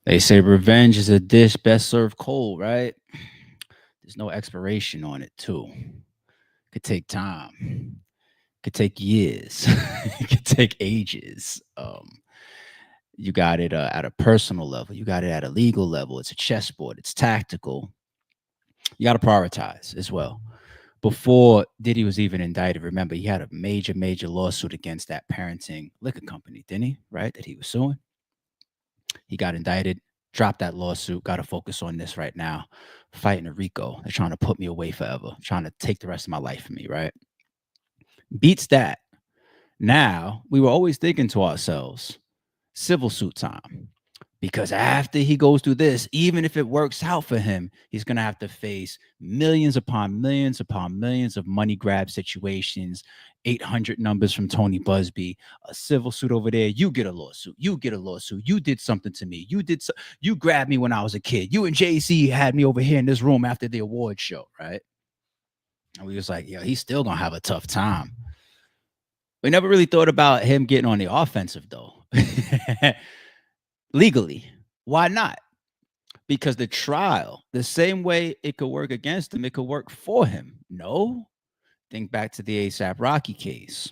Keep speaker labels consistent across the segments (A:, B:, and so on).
A: They say revenge is a dish best served cold, right? There's no expiration on it, too. Could take time. Could take years. It could take ages. You got it at a personal level. You got it at a legal level. It's a chessboard. It's tactical. You got to prioritize as well. Before Diddy was even indicted, remember he had a major lawsuit against that parenting liquor company, didn't he? Right, that he was suing. He got indicted, dropped that lawsuit. Got to focus on this right now. Fighting a RICO. They're trying to put me away forever. Trying to take the rest of my life from me. Right. Beats that. Now we were always thinking to ourselves, civil suit time. Because after he goes through this, even if it works out for him, he's going to have to face millions upon millions of money grab situations, 800 numbers from Tony Busby, a civil suit over there. You get a lawsuit. You get a lawsuit. You did something to me. You grabbed me when I was a kid. You and JC had me over here in this room after the award show, right? And we was like, yeah, he's still going to have a tough time. We never really thought about him getting on the offensive, though. Legally. Why not? Because the trial, the same way it could work against him, it could work for him. No? Think back to the ASAP Rocky case.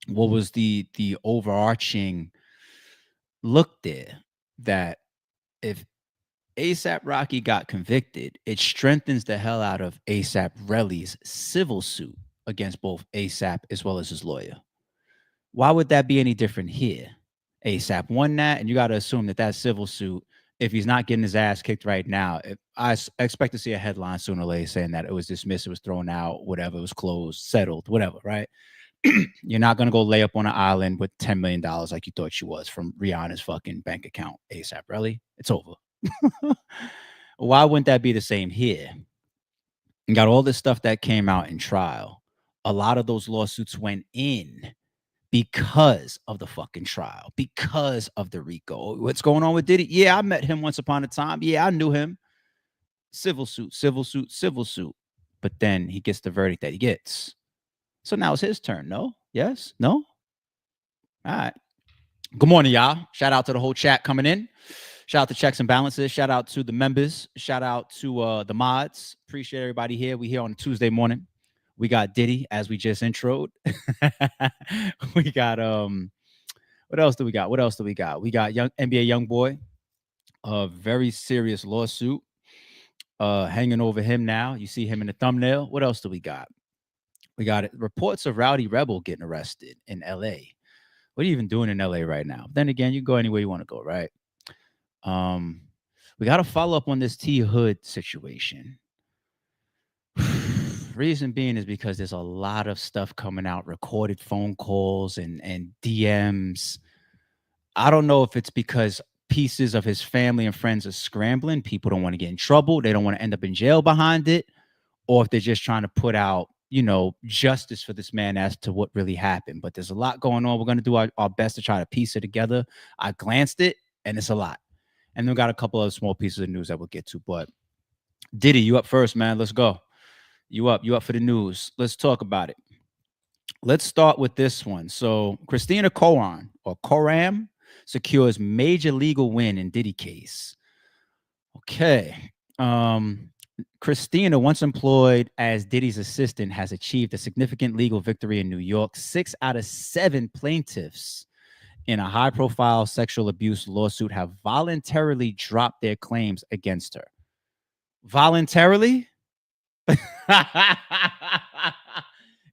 A: What was the overarching look there? That if ASAP Rocky got convicted, it strengthens the hell out of ASAP Relly's civil suit against both ASAP as well as his lawyer. Why would that be any different here? ASAP won that, and you got to assume that that civil suit, if he's not getting his ass kicked right now, expect to see a headline sooner or later saying that it was dismissed, it was thrown out, whatever, it was closed, settled, whatever, right? You're not going to go lay up on an island with $10 million like you thought you was from Rihanna's fucking bank account, ASAP. Really? It's over. Why wouldn't that be the same here? You got all this stuff that came out in trial. A lot of those lawsuits went in because of the fucking trial, because of the RICO. What's going on with Diddy? Yeah, I met him once upon a time. Yeah, I knew him. Civil suit, civil suit, civil suit. But then he gets the verdict that he gets. So now it's his turn. No? Yes? No? All right. Good morning, y'all. Shout out to the whole chat coming in. Shout out to Checks and Balances. Shout out to the members. Shout out to the mods. Appreciate everybody here. We here on a Tuesday morning. We got Diddy, as we just introed. We got what else do we got? What else do we got? We got young NBA YoungBoy, a very serious lawsuit hanging over him now. You see him in the thumbnail. What else do we got? We got reports of Rowdy Rebel getting arrested in LA. What are you even doing in LA right now? Then again, you can go anywhere you want to go, right? We got to follow up on this T Hood situation. Reason being is because there's a lot of stuff coming out, recorded phone calls and DMs. I don't know if it's because pieces of his family and friends are scrambling. People don't want to get in trouble. They don't want to end up in jail behind it. Or if they're just trying to put out, justice for this man as to what really happened. But there's a lot going on. We're going to do our best to try to piece it together. I glanced it, and it's a lot. And then we got a couple of small pieces of news that we'll get to. But Diddy, you up first, man. Let's go. You up for the news. Let's talk about it. Let's start with this one. So Khristina Khorram secures major legal win in Diddy case. Okay. Khristina, once employed as Diddy's assistant, has achieved a significant legal victory in New York. 6 out of 7 plaintiffs in a high-profile sexual abuse lawsuit have voluntarily dropped their claims against her. Voluntarily?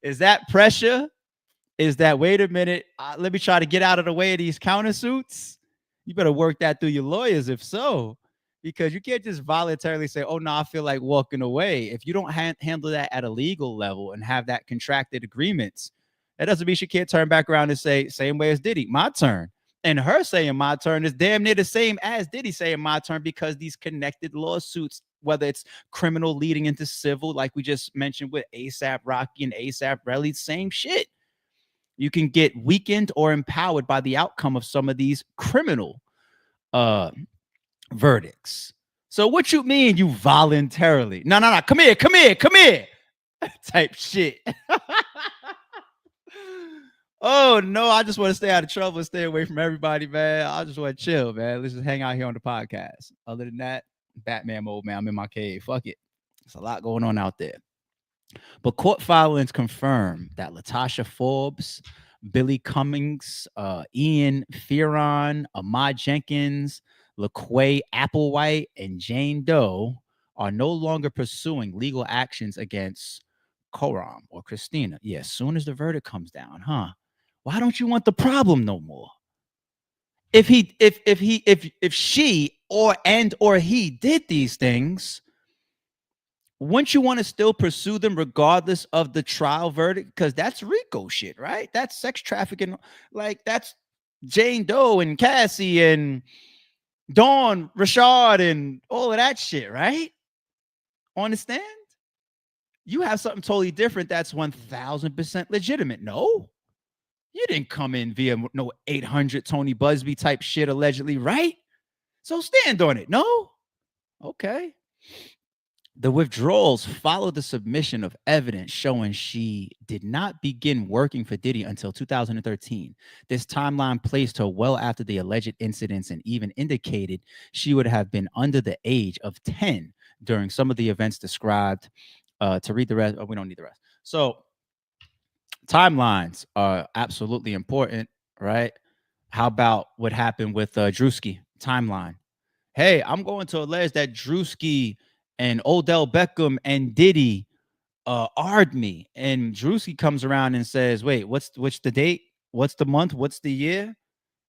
A: Is that pressure? Is that, wait a minute, let me try to get out of the way of these countersuits? You better work that through your lawyers if so, because you can't just voluntarily say, oh, no, I feel like walking away. If you don't handle that at a legal level and have that contracted agreements, that doesn't mean she can't turn back around and say, same way as Diddy, my turn. And her saying my turn is damn near the same as Diddy saying my turn, because these connected lawsuits, whether it's criminal leading into civil, like we just mentioned with ASAP Rocky and ASAP Relly, same shit. You can get weakened or empowered by the outcome of some of these criminal verdicts. So what you mean you voluntarily? No, come here type shit. Oh no, I just want to stay out of trouble, stay away from everybody, man. I just want to chill, man. Let's just hang out here on the podcast. Other than that, Batman mode, man. I'm in my cave. Fuck it. There's a lot going on out there. But court filings confirm that Latasha Forbes, Billy Cummings, Ian Fearon, Ahmad Jenkins, LaQuay Applewhite, and Jane Doe are no longer pursuing legal actions against Khorram or Khristina. Yeah, as soon as the verdict comes down, huh? Why don't you want the problem no more? If she or he did these things, wouldn't you want to still pursue them regardless of the trial verdict? Because that's RICO shit, right? That's sex trafficking. Like that's Jane Doe and Cassie and Dawn, Rashad, and all of that shit, right? Understand? You have something totally different that's 1000% legitimate. No, you didn't come in via no 800 Tony Busby type shit, allegedly, right? So stand on it. No? Okay. The withdrawals followed the submission of evidence showing she did not begin working for Diddy until 2013. This timeline placed her well after the alleged incidents and even indicated she would have been under the age of 10 during some of the events described. To read the rest, we don't need the rest. So, timelines are absolutely important, right? How about what happened with Drewski? Timeline. Hey, I'm going to allege that Drewski and Odell Beckham and Diddy ard me. And Drewski comes around and says, wait, what's the date? What's the month? What's the year?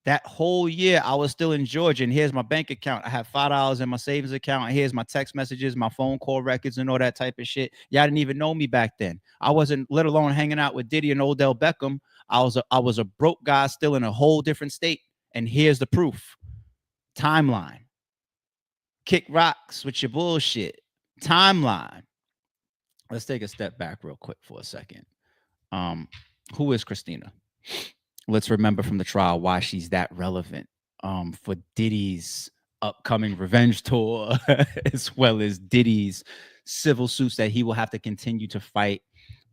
A: That whole year I was still in Georgia, and here's my bank account. I have $5 in my savings account. Here's my text messages, my phone call records, and all that type of shit. Y'all didn't even know me back then. I wasn't, let alone hanging out with Diddy and Odell Beckham. I was a broke guy still in a whole different state. And here's the proof. Timeline. Kick rocks with your bullshit. Timeline. Let's take a step back real quick for a second. Who is Khristina? Let's remember from the trial why she's that relevant for Diddy's upcoming revenge tour, as well as Diddy's civil suits that he will have to continue to fight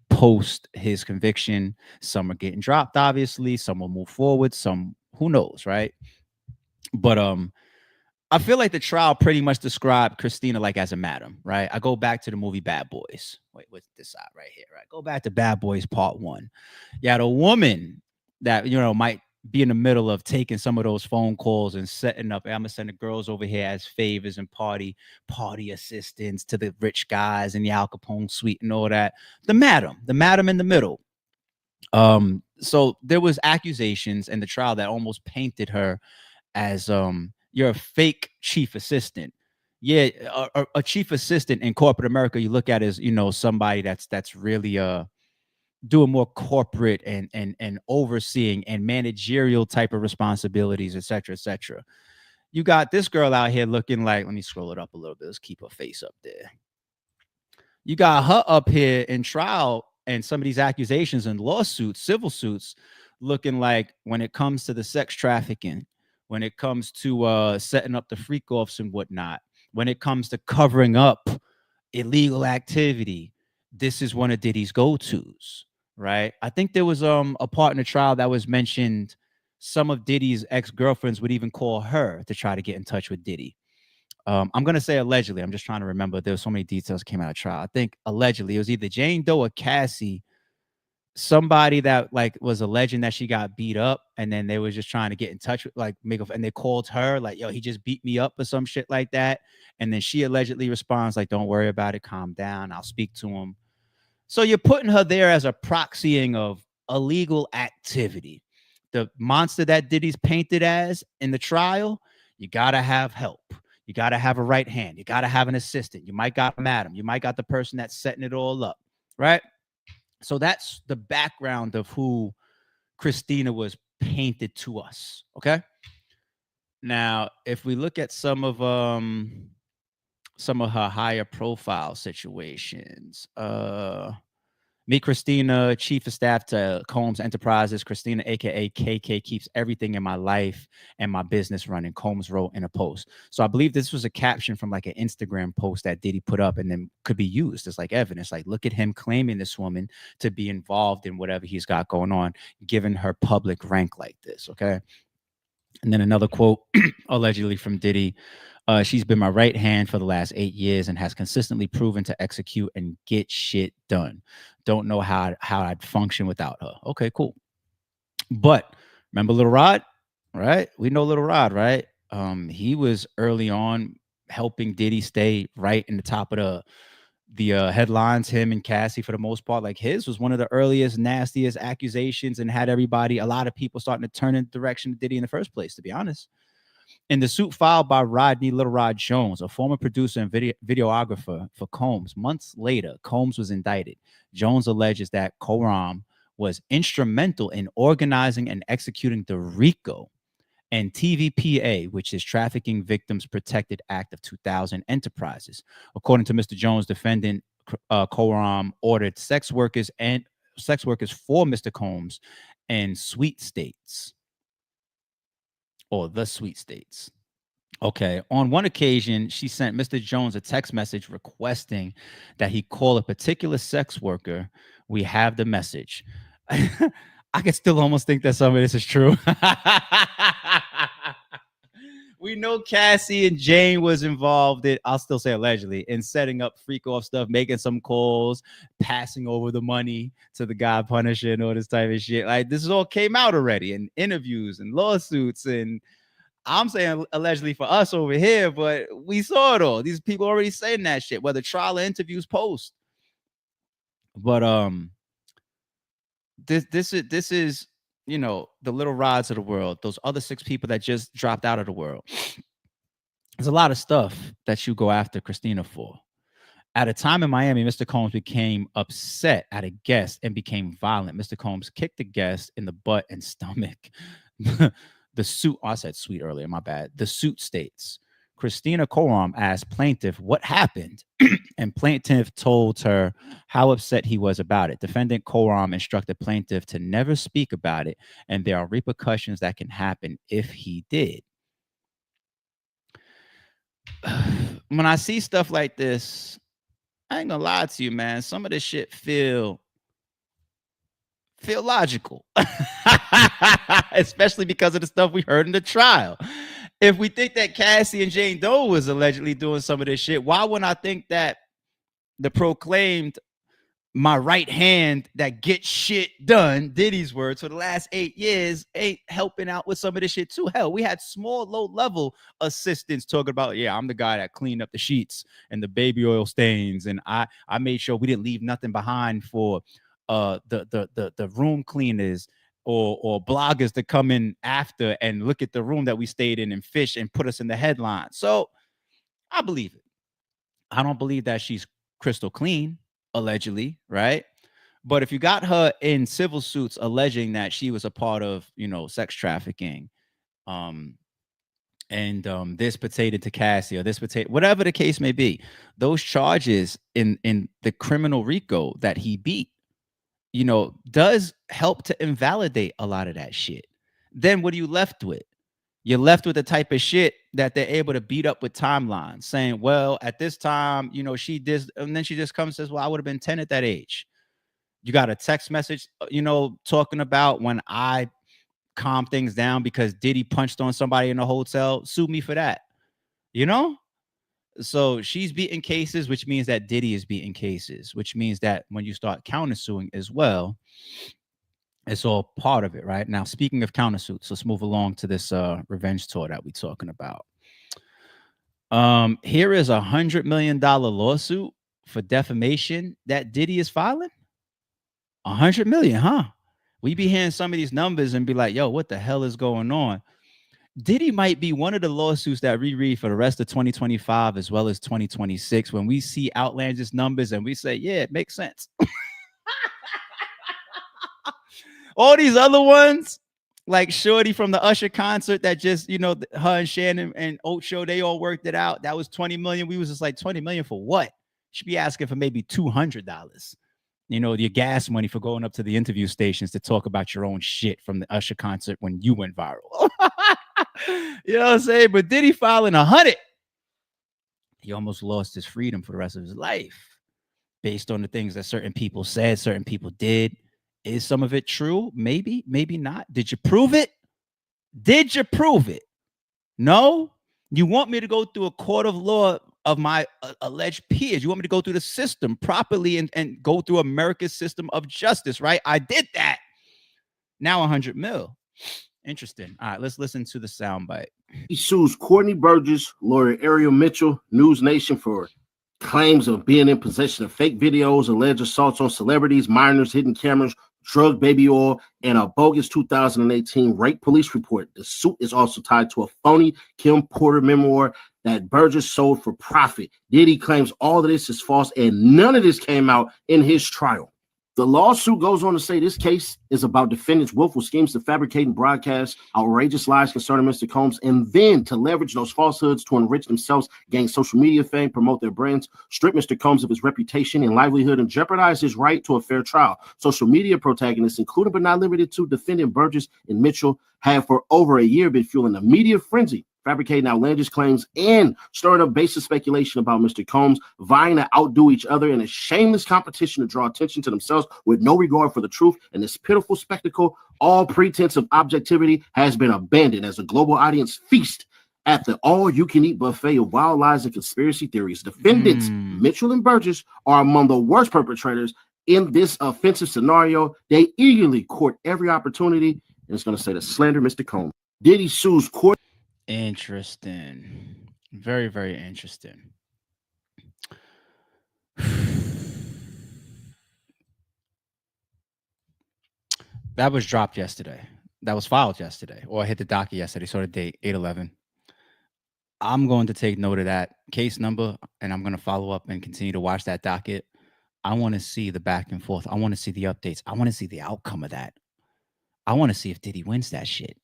A: post his conviction. Some are getting dropped, obviously. Some will move forward. Some, who knows, right? But I feel like the trial pretty much described Khristina like as a madam, right? I go back to the movie Bad Boys. Wait, what's this side right here, right? Go back to Bad Boys Part 1. Yeah, the woman that, might be in the middle of taking some of those phone calls and setting up, hey, I'm gonna send the girls over here as favors and party assistants to the rich guys in the Al Capone suite and all that. The madam in the middle. So there was accusations in the trial that almost painted her as you're a fake chief assistant. Yeah, a chief assistant in corporate America, you look at as somebody that's really doing more corporate and overseeing and managerial type of responsibilities, et cetera, et cetera. You got this girl out here looking like, let me scroll it up a little bit. Let's keep her face up there. You got her up here in trial and some of these accusations and lawsuits, civil suits, looking like when it comes to the sex trafficking, when it comes to setting up the freak offs and whatnot, when it comes to covering up illegal activity, this is one of Diddy's go-tos, right? I think there was a part in the trial that was mentioned. Some of Diddy's ex-girlfriends would even call her to try to get in touch with Diddy. I'm gonna say allegedly. I'm just trying to remember. There were so many details came out of trial. I think allegedly it was either Jane Doe or Cassie, somebody that like was alleging that she got beat up, and then they was just trying to get in touch with and they called her like, yo, he just beat me up or some shit like that. And then she allegedly responds like, don't worry about it, calm down, I'll speak to him. So you're putting her there as a proxying of illegal activity. The monster that Diddy's painted as in the trial, you gotta have help. You gotta have a right hand. You gotta have an assistant. You might got a madam. You might got the person that's setting it all up, right? So that's the background of who Khristina was painted to us. Okay. Now, if we look at some of her higher profile situations, Meet Khristina, chief of staff to Combs Enterprises. Khristina, aka KK, keeps everything in my life and my business running, Combs wrote in a post. So I believe this was a caption from like an Instagram post that Diddy put up and then could be used as like evidence. Like, look at him claiming this woman to be involved in whatever he's got going on, given her public rank like this. Okay. And then another quote, allegedly from Diddy. She's been my right hand for the last 8 years and has consistently proven to execute and get shit done. Don't know how I'd function without her. Okay, cool. But remember Little Rod, right? We know Little Rod, right? He was early on helping Diddy stay right in the top of the headlines. Him and Cassie, for the most part, like his was one of the earliest, nastiest accusations, and had a lot of people starting to turn in the direction of Diddy in the first place. To be honest. In the suit filed by Rodney Little Rod Jones, a former producer and videographer for Combs, months later, Combs was indicted. Jones alleges that Khorram was instrumental in organizing and executing the RICO and TVPA, which is Trafficking Victims Protected Act of 2000 enterprises. According to Mr. Jones, defendant Khorram ordered sex workers for Mr. Combs and sweet states, or the sweet states. Okay. On one occasion, she sent Mr. Jones a text message requesting that he call a particular sex worker. We have the message. I can still almost think that some of this is true. We know Cassie and Jane was involved in, I'll still say allegedly, in setting up freak off stuff, making some calls, passing over the money to the guy Punisher and all this type of shit. Like, this all came out already in interviews and lawsuits, and I'm saying allegedly for us over here, but we saw it all. These people already saying that shit, whether trial or interviews post. But this is you know, the Little Rods of the world, those other 6 people that just dropped out of the world. There's a lot of stuff that you go after Khristina for. At a time in Miami, Mr. Combs became upset at a guest and became violent. Mr. Combs kicked the guest in the butt and stomach. The suit, I said sweet earlier, my bad. The suit states, Khristina Khorram asked plaintiff what happened, and plaintiff told her how upset he was about it. Defendant Khorram instructed plaintiff to never speak about it, and there are repercussions that can happen if he did. When I see stuff like this, I ain't gonna lie to you, man. Some of this shit feel logical, especially because of the stuff we heard in the trial. If we think that Cassie and Jane Doe was allegedly doing some of this shit, why wouldn't I think that the proclaimed my right hand that gets shit done, Diddy's words, for the last 8 years ain't helping out with some of this shit too? Hell, we had small, low-level assistants talking about, yeah, I'm the guy that cleaned up the sheets and the baby oil stains, and I made sure we didn't leave nothing behind for the room cleaners or bloggers to come in after and look at the room that we stayed in and fish and put us in the headline. So I believe it. I don't believe that she's crystal clean, allegedly, right? But if you got her in civil suits alleging that she was a part of, you know, sex trafficking, and this pertained to Cassie, or this pertained, whatever the case may be, those charges in the criminal RICO that he beat, you know, does help to invalidate a lot of that shit. Then what are you left with? You're left with the type of shit that they're able to beat up with timelines, saying, well, at this time, you know, she did, and then she just comes and says, well, I would have been 10 at that age. You got a text message, you know, talking about when I calmed things down because Diddy punched on somebody in a hotel. Sue me for that, you know? So she's beating cases, which means that Diddy is beating cases, which means that when you start countersuing as well, it's all part of it, right? Now, speaking of countersuits, let's move along to this revenge tour that we're talking about. Here is $100 million lawsuit for defamation that Diddy is filing. 100 million, huh? We be hearing some of these numbers and be like, yo, what the hell is going on? Diddy might be one of the lawsuits that we read for the rest of 2025 as well as 2026 when we see outlandish numbers and we say, yeah, it makes sense. All these other ones, like Shorty from the Usher concert that just, you know, her and Shannon and Ocho, they all worked it out. That was 20 million. We was just like, 20 million for what? Should be asking for maybe $200. You know, your gas money for going up to the interview stations to talk about your own shit from the Usher concert when you went viral. You know what I'm saying? But Diddy filing 100, he almost lost his freedom for the rest of his life based on the things that certain people said, certain people did. Is some of it true? Maybe, maybe not. Did you prove it? Did you prove it? No? You want me to go through a court of law of my alleged peers? You want me to go through the system properly and go through America's system of justice, right? I did that. Now 100 mil. Interesting. All right, let's listen to the soundbite.
B: He sues Courtney Burgess, lawyer Ariel Mitchell, News Nation for claims of being in possession of fake videos, alleged assaults on celebrities, minors, hidden cameras, drug baby oil, and a bogus 2018 rape police report. The suit is also tied to a phony Kim Porter memoir that Burgess sold for profit. Diddy claims all of this is false, and none of this came out in his trial. The lawsuit goes on to say this case is about defendants' willful schemes to fabricate and broadcast outrageous lies concerning Mr. Combs, and then to leverage those falsehoods to enrich themselves, gain social media fame, promote their brands, strip Mr. Combs of his reputation and livelihood, and jeopardize his right to a fair trial. Social media protagonists, including but not limited to defendant Burgess and Mitchell, have for over a year been fueling a media frenzy, fabricating outlandish claims and stirring up baseless speculation about Mr. Combs, vying to outdo each other in a shameless competition to draw attention to themselves with no regard for the truth. And this pitiful spectacle, all pretense of objectivity, has been abandoned as a global audience feast at the all-you-can-eat buffet of wild lies and conspiracy theories. Defendants Mitchell and Burgess are among the worst perpetrators in this offensive scenario. They eagerly court every opportunity, and it's going to say to slander Mr. Combs. Diddy sues court.
A: Interesting. Very, very interesting. That was dropped yesterday. That was filed yesterday, or I hit the docket yesterday. So the date 8/11. I'm going to take note of that case number, and I'm going to follow up and continue to watch that docket. I want to see the back and forth. I want to see the updates. I want to see the outcome of that. I want to see if Diddy wins that shit.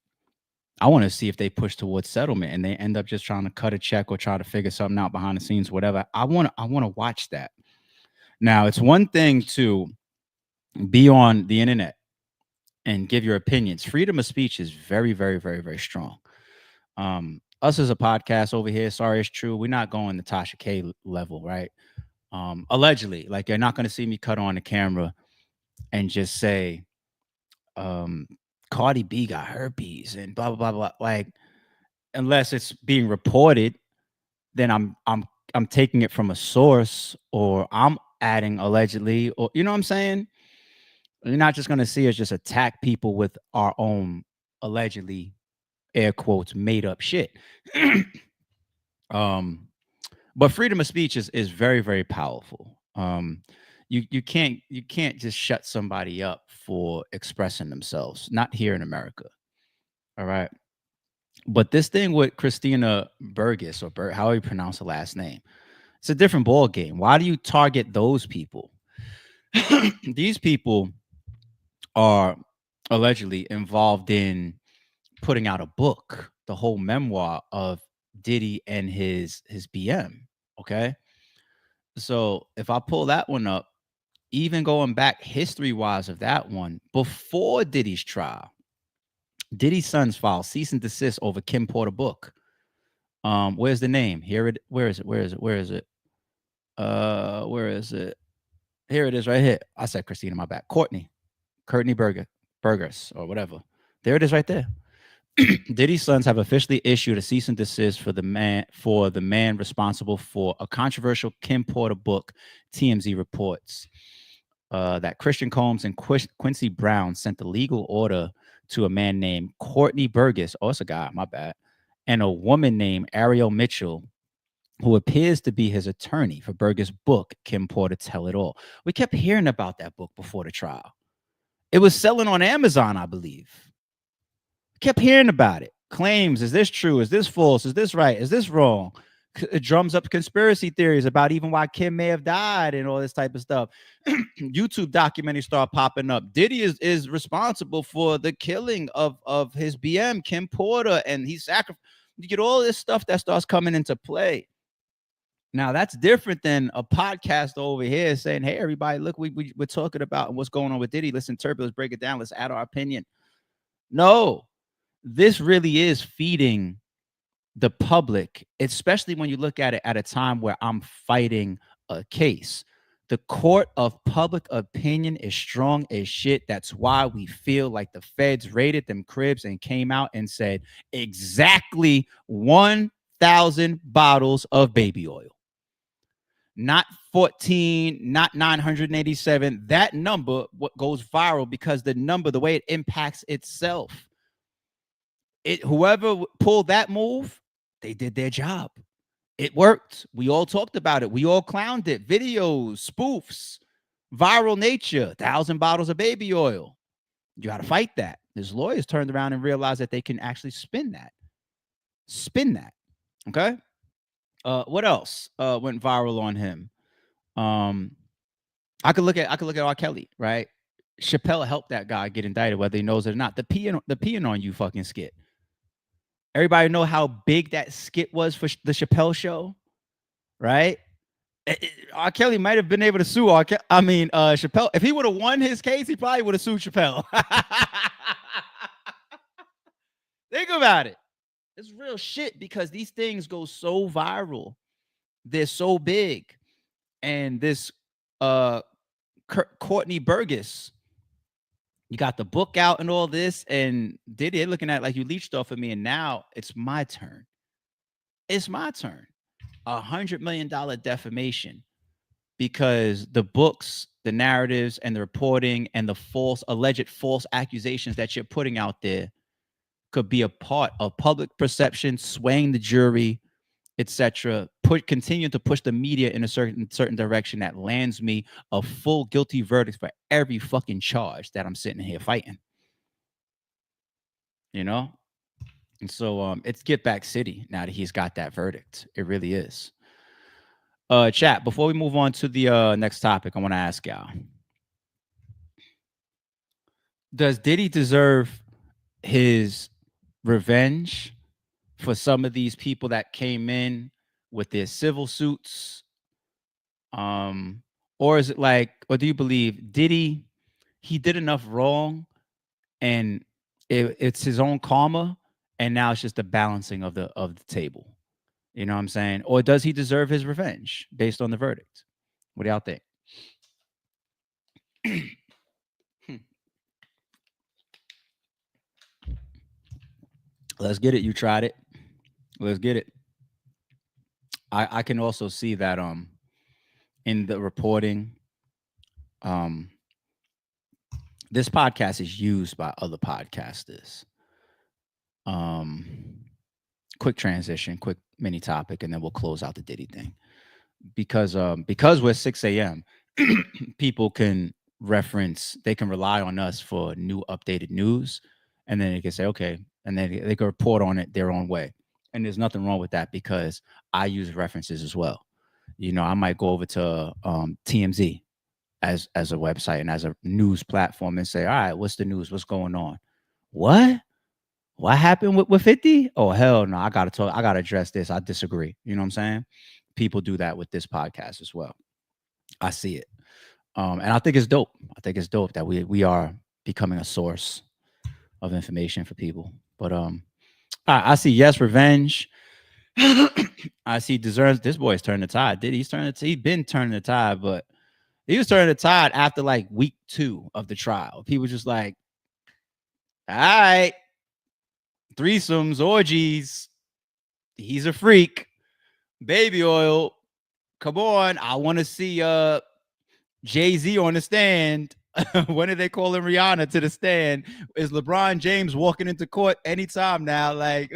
A: I want to see if they push towards settlement and they end up just trying to cut a check or try to figure something out behind the scenes, whatever. I want to watch that. Now, it's one thing to be on the internet and give your opinions. Freedom of speech is very, very, very, very strong. Us as a podcast over here, sorry, it's true. We're not going to Tasha K level, right? Allegedly, like you're not going to see me cut on the camera and just say, Cardi B got herpes and blah, blah, blah, blah. Like, unless it's being reported, then I'm taking it from a source, or I'm adding allegedly, or you know what I'm saying? You're not just going to see us just attack people with our own allegedly, air quotes, made up shit. But freedom of speech is very, very powerful. You can't just shut somebody up for expressing themselves. Not here in America. All right. But this thing with Khristina Burgess, or how you pronounce the last name, it's a different ball game. Why do you target those people? These people are allegedly involved in putting out a book, the whole memoir of Diddy and his BM. Okay. So if I pull that one up, even going back history-wise of that one, before Diddy's trial, Diddy's sons filed cease and desist over Kim Porter book. Where's the name? Where is it? Where is it? Here it is right here. I said Khristina, my bad. Courtney Burgess, or whatever. There it is right there. Diddy's sons have officially issued a cease and desist for the man responsible for a controversial Kim Porter book. TMZ reports that Christian Combs and Quincy Brown sent a legal order to a man named Courtney Burgess, it's a guy, my bad, and a woman named Ariel Mitchell, who appears to be his attorney for Burgess' book, Kim Porter Tell It All. We kept hearing about that book before the trial. It was selling on Amazon, I believe. Kept hearing about it. Claims, is this true? Is this false? Is this right? Is this wrong? It drums up conspiracy theories about even why Kim may have died and all this type of stuff. YouTube documentaries start popping up. Diddy is responsible for the killing of his BM, Kim Porter, and he sacrificed. You get all this stuff that starts coming into play. Now that's different than a podcast over here saying, "Hey, everybody, look, we're talking about what's going on with Diddy. Let's interpret, let's break it down, let's add our opinion." No, this really is feeding the public, especially when you look at it at a time where I'm fighting a case. The court of public opinion is strong as shit. That's why we feel like the feds raided them cribs and came out and said exactly 1,000 bottles of baby oil. Not 14, not 987. That number what goes viral because the number, the way it impacts itself. Whoever pulled that move, they did their job. It worked. We all talked about it. We all clowned it. Videos, spoofs, viral nature, 1,000 bottles of baby oil. You got to fight that. His lawyers turned around and realized that they can actually spin that. Okay. What else went viral on him? I could look at R. Kelly, right? Chappelle helped that guy get indicted, whether he knows it or not. The peeing on you fucking skit. Everybody know how big that skit was for the Chappelle show, right? R. Kelly might have been able to sue Chappelle. If he would have won his case, he probably would have sued Chappelle. Think about it. It's real shit because these things go so viral. They're so big. And this Courtney Burgess, you got the book out and all this, and Diddy looking at like you leached off of me, and now it's my turn. It's my turn. $100 million defamation because the books, the narratives, and the reporting and the alleged false accusations that you're putting out there could be a part of public perception, swaying the jury, etc. Continue to push the media in a certain direction that lands me a full guilty verdict for every fucking charge that I'm sitting here fighting. You know? And so it's Get Back City now that he's got that verdict. It really is. Chat, before we move on to the next topic, I want to ask y'all. Does Diddy deserve his revenge for some of these people that came in with their civil suits? Or is it like, or do you believe Diddy, he did enough wrong and it's his own karma, and now it's just the balancing of the table? You know what I'm saying? Or does he deserve his revenge based on the verdict? What do y'all think? Let's get it. You tried it. Let's get it. I can also see that in the reporting, this podcast is used by other podcasters. Quick transition, quick mini topic, and then we'll close out the Diddy thing. Because we're 6 a.m., people can they can rely on us for new updated news, and then they can say, okay, and then they can report on it their own way. And there's nothing wrong with that because I use references as well. You know, I might go over to TMZ as a website and as a news platform and say, all right, what's the news? What's going on? What happened with 50? Oh, hell no. I got to address this. I disagree. You know what I'm saying? People do that with this podcast as well. I see it. And I think it's dope. I think it's dope that we are becoming a source of information for people. But I see yes, revenge. I see deserves. This boy's turning the tide. He's been turning the tide, but he was turning the tide after like week 2 of the trial. People just like, all right, threesomes, orgies. He's a freak. Baby oil. Come on. I want to see Jay-Z on the stand. When are they calling Rihanna to the stand? Is LeBron James walking into court anytime now? Like,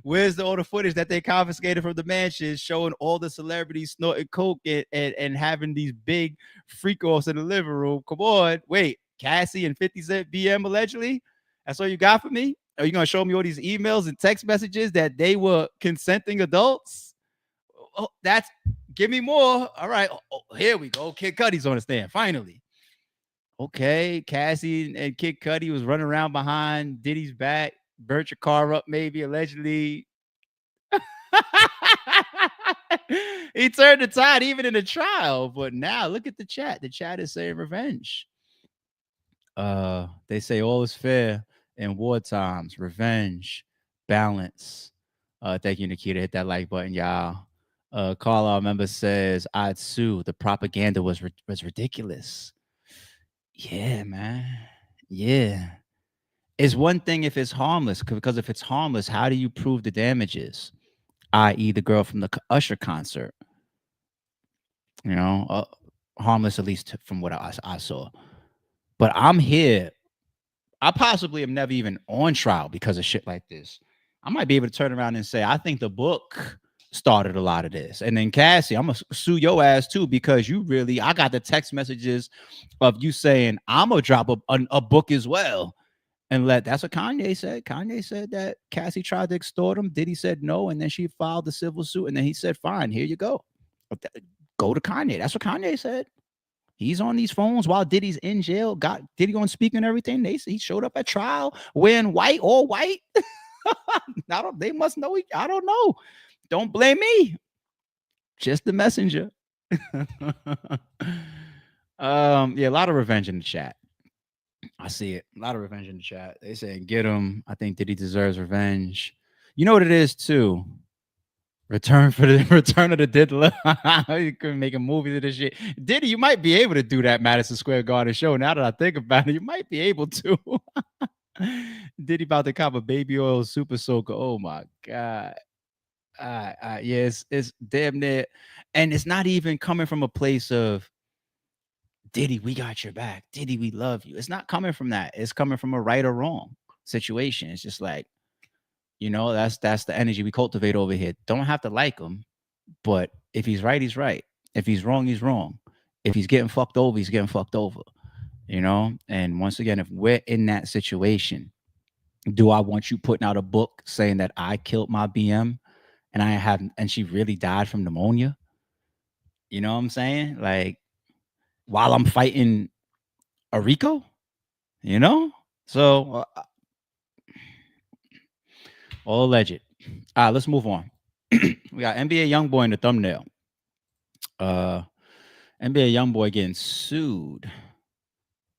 A: where's all the footage that they confiscated from the mansion showing all the celebrities snorting coke and having these big freak offs in the living room? Come on. Wait, Cassie and 50 Cent BM allegedly? That's all you got for me? Are you going to show me all these emails and text messages that they were consenting adults? Oh, give me more. All right. Oh, here we go. Kid Cudi's on the stand. Finally. Okay. Cassie and Kid Cudi was running around behind Diddy's back. Burnt your car up, maybe, allegedly. He turned the tide even in the trial. But now look at the chat. The chat is saying revenge. They say all is fair in war times. Revenge, balance. Thank you, Nikita. Hit that like button, y'all. Carl, our member says, I'd sue. The propaganda was ridiculous. Yeah, man. Yeah. It's one thing if it's harmless, because if it's harmless, how do you prove the damages? I.e., the girl from the Usher concert. You know, harmless, at least from what I saw. But I'm here. I possibly am never even on trial because of shit like this. I might be able to turn around and say, I think the book started a lot of this. And then Cassie, I'm gonna sue your ass too, because I got the text messages of you saying I'm gonna drop a book as well. And that's what Kanye said. Kanye said that Cassie tried to extort him. Diddy said no, and then she filed the civil suit, and then he said, "Fine, here you go. Go to Kanye." That's what Kanye said. He's on these phones while Diddy's in jail. Got Diddy on speaker and everything. He showed up at trial wearing white, all white. They must know. I don't know. Don't blame me. Just the messenger. Yeah, a lot of revenge in the chat. I see it. A lot of revenge in the chat. They saying get him. I think Diddy deserves revenge. You know what it is too. Return of the Diddler. You couldn't make a movie of this shit. Diddy, you might be able to do that Madison Square Garden show. Now that I think about it, you might be able to. Diddy about to cop a baby oil super soaker. Oh my god. Yeah, it's damn near, and it's not even coming from a place of Diddy, we got your back. Diddy, we love you. It's not coming from that. It's coming from a right or wrong situation. It's just like, that's the energy we cultivate over here. Don't have to like him, but if he's right, he's right. If he's wrong, he's wrong. If he's getting fucked over, he's getting fucked over. And once again, if we're in that situation, do I want you putting out a book saying that I killed my BM and she really died from pneumonia? You know what I'm saying? Like, while I'm fighting a Rico, So all alleged. All right, let's move on. We got NBA YoungBoy in the thumbnail. NBA YoungBoy getting sued.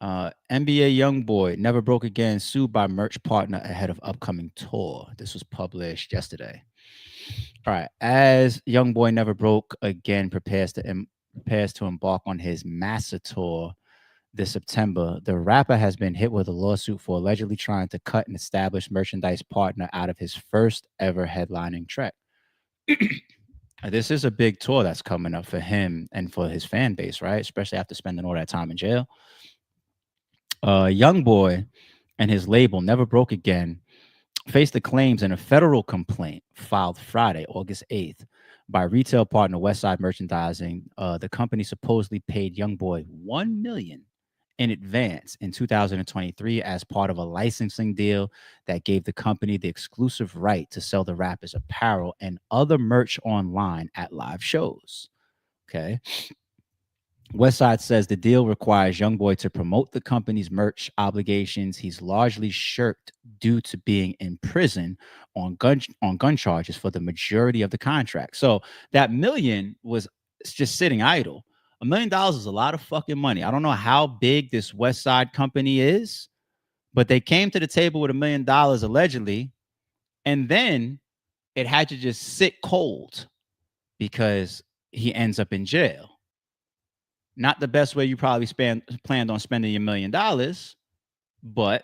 A: NBA YoungBoy never broke again, sued by merch partner ahead of upcoming tour. This was published yesterday. All right, as YoungBoy never broke again prepares to embark on his massive tour this September, the rapper has been hit with a lawsuit for allegedly trying to cut an established merchandise partner out of his first ever headlining track. This is a big tour that's coming up for him and for his fan base, right? Especially after spending all that time in jail. YoungBoy and his label Never Broke Again faced the claims in a federal complaint filed Friday, August 8th, by retail partner Westside Merchandising. The company supposedly paid YoungBoy $1 million in advance in 2023 as part of a licensing deal that gave the company the exclusive right to sell the rapper's apparel and other merch online at live shows. Okay. Westside says the deal requires YoungBoy to promote the company's merch obligations he's largely shirked due to being in prison on gun charges for the majority of the contract. So that million was just sitting idle. $1 million is a lot of fucking money. I don't know how big this Westside company is, but they came to the table with $1 million allegedly, and then it had to just sit cold because he ends up in jail. Not the best way you probably planned on spending your $1 million, but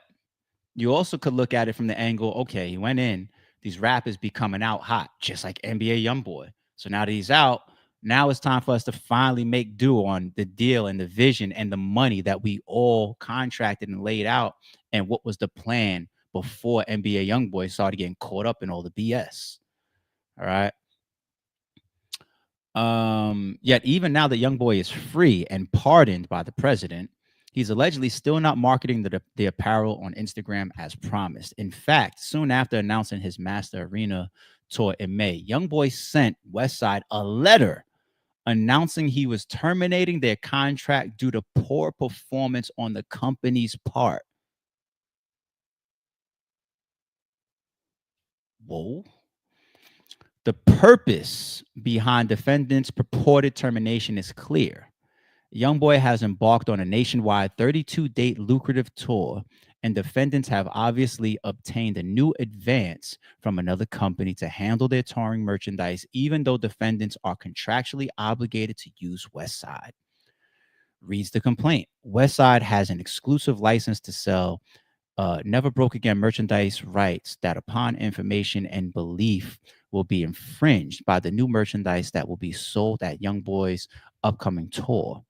A: you also could look at it from the angle, okay, he went in, these rappers be coming out hot, just like NBA YoungBoy. So now that he's out, now it's time for us to finally make do on the deal and the vision and the money that we all contracted and laid out and what was the plan before NBA YoungBoy started getting caught up in all the BS. All right. Yet even now that YoungBoy is free and pardoned by the president, he's allegedly still not marketing the apparel on Instagram as promised. In fact, soon after announcing his Master Arena tour in May, YoungBoy sent Westside a letter announcing he was terminating their contract due to poor performance on the company's part. Whoa. The purpose behind defendants' purported termination is clear. YoungBoy has embarked on a nationwide 32-date lucrative tour, and defendants have obviously obtained a new advance from another company to handle their touring merchandise, even though defendants are contractually obligated to use Westside. Reads the complaint. Westside has an exclusive license to sell Never Broke Again merchandise rights that, upon information and belief, will be infringed by the new merchandise that will be sold at YoungBoy's upcoming tour.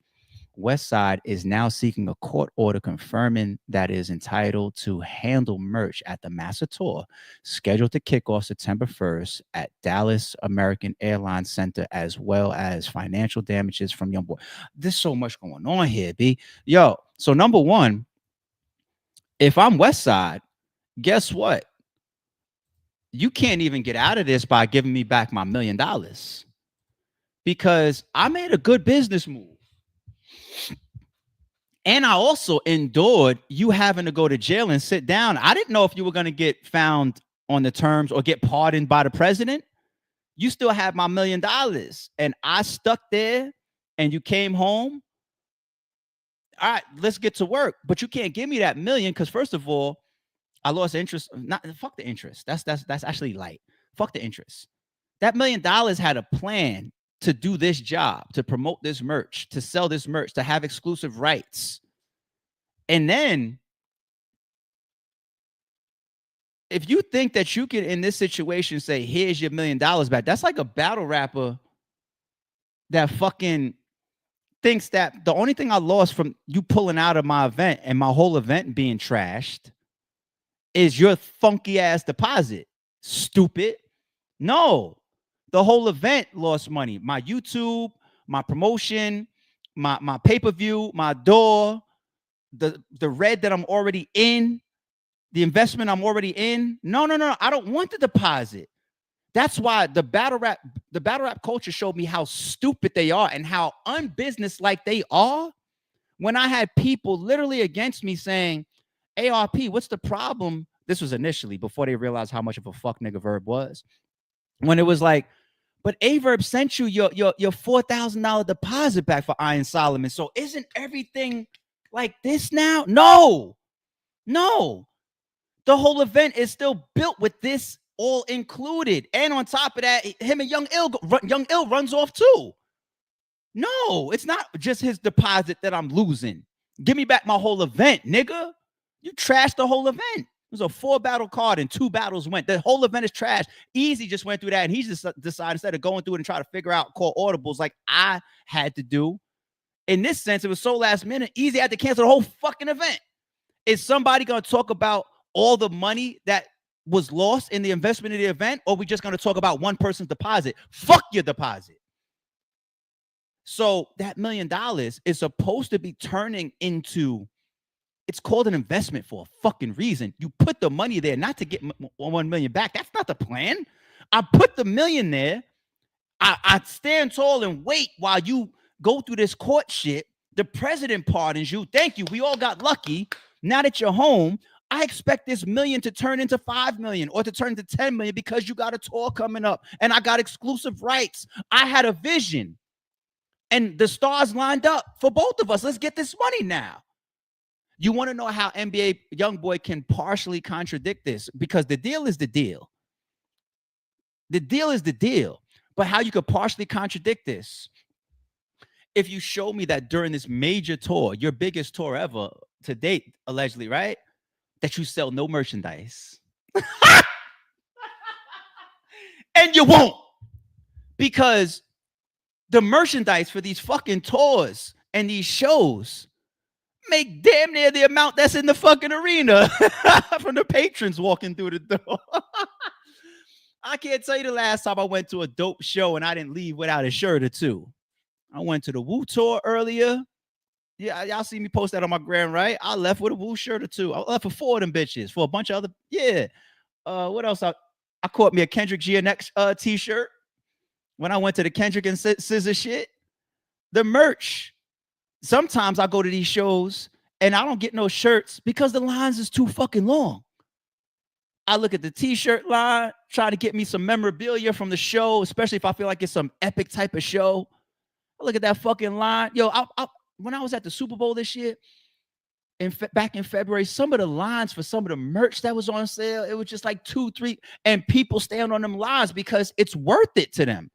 A: Westside is now seeking a court order confirming that it is entitled to handle merch at the Master Tour, scheduled to kick off September 1st at Dallas American Airlines Center, as well as financial damages from YoungBoy. There's so much going on here, B. Yo, so number one, if I'm Westside, guess what? You can't even get out of this by giving me back my $1 million, because I made a good business move. And I also endured you having to go to jail and sit down. I didn't know if you were going to get found on the terms or get pardoned by the president. You still have my $1 million. And I stuck there and you came home. All right, let's get to work. But you can't give me that $1 million because, first of all, I lost interest. Not fuck the interest. That's actually light. Fuck the interest. That $1 million had a plan to do this job, to promote this merch, to sell this merch, to have exclusive rights. And then if you think that you can, in this situation, say, here's your $1 million back, that's like a battle rapper that fucking thinks that the only thing I lost from you pulling out of my event and my whole event being trashed is your funky ass deposit. Stupid. No. The whole event lost money. My YouTube, my promotion, my pay-per-view, my door, the red that I'm already in, the investment I'm already in. No. I don't want the deposit. That's why the battle rap culture showed me how stupid they are and how unbusinesslike they are. When I had people literally against me saying, ARP, what's the problem? This was initially before they realized how much of a fuck nigga Verb was. When it was like, but Averb sent you your $4,000 deposit back for Iron Solomon. So isn't everything like this now? No. The whole event is still built with this all included. And on top of that, him and Young Ill runs off too. No, it's not just his deposit that I'm losing. Give me back my whole event, nigga. You trashed the whole event. It was a 4-battle card and 2 battles went. The whole event is trash. Easy just went through that, and he just decided, instead of going through it and try to figure out call audibles like I had to do. In this sense, it was so last minute. Easy had to cancel the whole fucking event. Is somebody going to talk about all the money that was lost in the investment of the event, or are we just going to talk about one person's deposit? Fuck your deposit. So that $1 million is supposed to be turning into, it's called an investment for a fucking reason. You put the money there not to get 1 million back. That's not the plan. I put the $1 million there. I stand tall and wait while you go through this court shit. The president pardons you. Thank you. We all got lucky. Now that you're home, I expect this $1 million to turn into 5 million or to turn into 10 million because you got a tour coming up and I got exclusive rights. I had a vision and the stars lined up for both of us. Let's get this money now. You want to know how NBA YoungBoy can partially contradict this? Because the deal is the deal. The deal is the deal. But how you could partially contradict this? If you show me that during this major tour, your biggest tour ever to date, allegedly, right? That you sell no merchandise. And you won't. Because the merchandise for these fucking tours and these shows make damn near the amount that's in the fucking arena from the patrons walking through the door. I can't tell you the last time I went to a dope show and I didn't leave without a shirt or two. I went to the Wu tour earlier. Yeah, y'all see me post that on my gram, right? I left with a Wu shirt or two. I left for 4 of them bitches, for a bunch of other, yeah. What else? I caught me a Kendrick GNX t-shirt when I went to the Kendrick and Scissor shit. The merch. Sometimes I go to these shows and I don't get no shirts because the lines is too fucking long. I look at the t-shirt line, try to get me some memorabilia from the show, especially if I feel like it's some epic type of show. I look at that fucking line. Yo, when I was at the Super Bowl this year, back in February, some of the lines for some of the merch that was on sale, it was just like 2, 3, and people stand on them lines because it's worth it to them.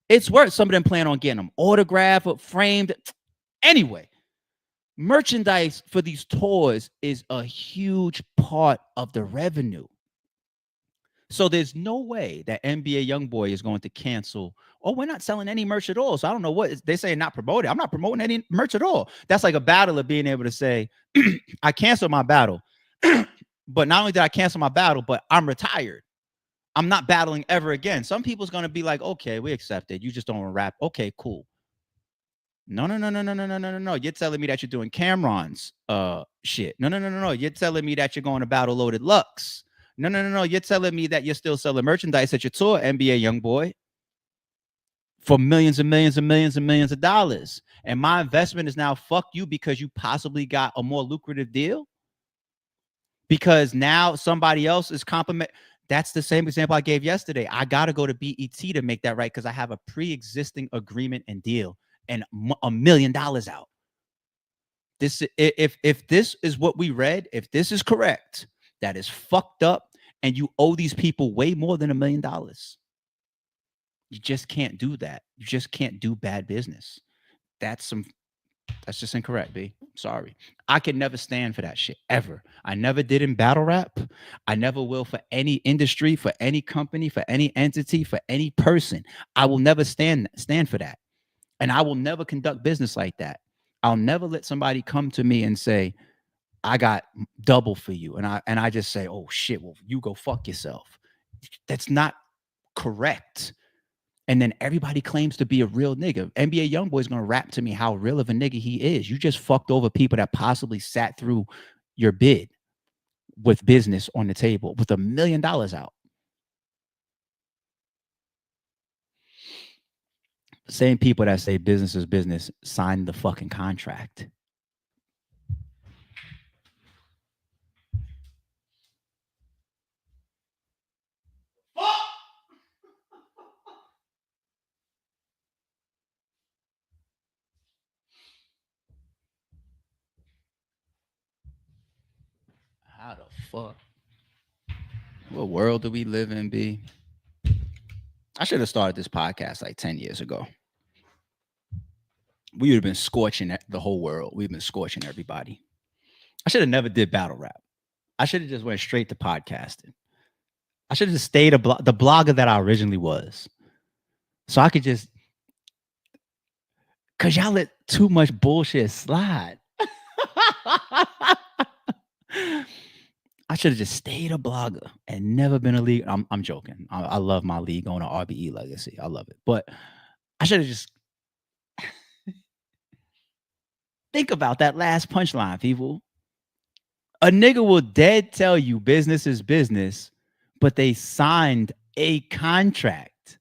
A: It's worth. Some of them plan on getting them autographed or framed. Anyway, merchandise for these tours is a huge part of the revenue. So there's no way that NBA YoungBoy is going to cancel. Oh, we're not selling any merch at all. So I don't know what they say not promoted. I'm not promoting any merch at all. That's like a battle of being able to say, I canceled my battle. But not only did I cancel my battle, but I'm retired. I'm not battling ever again. Some people's going to be like, okay, we accept it. You just don't want to rap. Okay, cool. No. You're telling me that you're doing Cameron's shit. No. You're telling me that you're going to battle Loaded Lux. No. You're telling me that you're still selling merchandise at your tour, NBA YoungBoy, for millions and millions and millions and millions of dollars. And my investment is now fuck you because you possibly got a more lucrative deal. Because now somebody else is compliment. That's the same example I gave yesterday. I got to go to BET to make that right because I have a pre-existing agreement and deal and $1 million out. This, if this is what we read, if this is correct, that is fucked up, and you owe these people way more than $1 million. You just can't do that. You just can't do bad business. That's just incorrect, B. Sorry. I can never stand for that shit ever. I never did in battle rap. I never will for any industry, for any company, for any entity, for any person. I will never stand for that. And I will never conduct business like that. I'll never let somebody come to me and say, I got double for you. And I just say, oh shit, well, you go fuck yourself. That's not correct. And then everybody claims to be a real nigga. NBA YoungBoy is going to rap to me how real of a nigga he is. You just fucked over people that possibly sat through your bid with business on the table with $1 million out. Same people that say business is business sign the fucking contract. How the fuck? What world do we live in, B? I should have started this podcast like 10 years ago. We would have been scorching the whole world. We've been scorching everybody. I should have never did battle rap. I should have just went straight to podcasting. I should have just stayed the blogger that I originally was. So I could just, because y'all let too much bullshit slide. I should have just stayed a blogger and never been a league. I'm joking. I love my league on an RBE legacy. I love it. But I should have just think about that last punchline, people. A nigga will dead tell you business is business, but they signed a contract.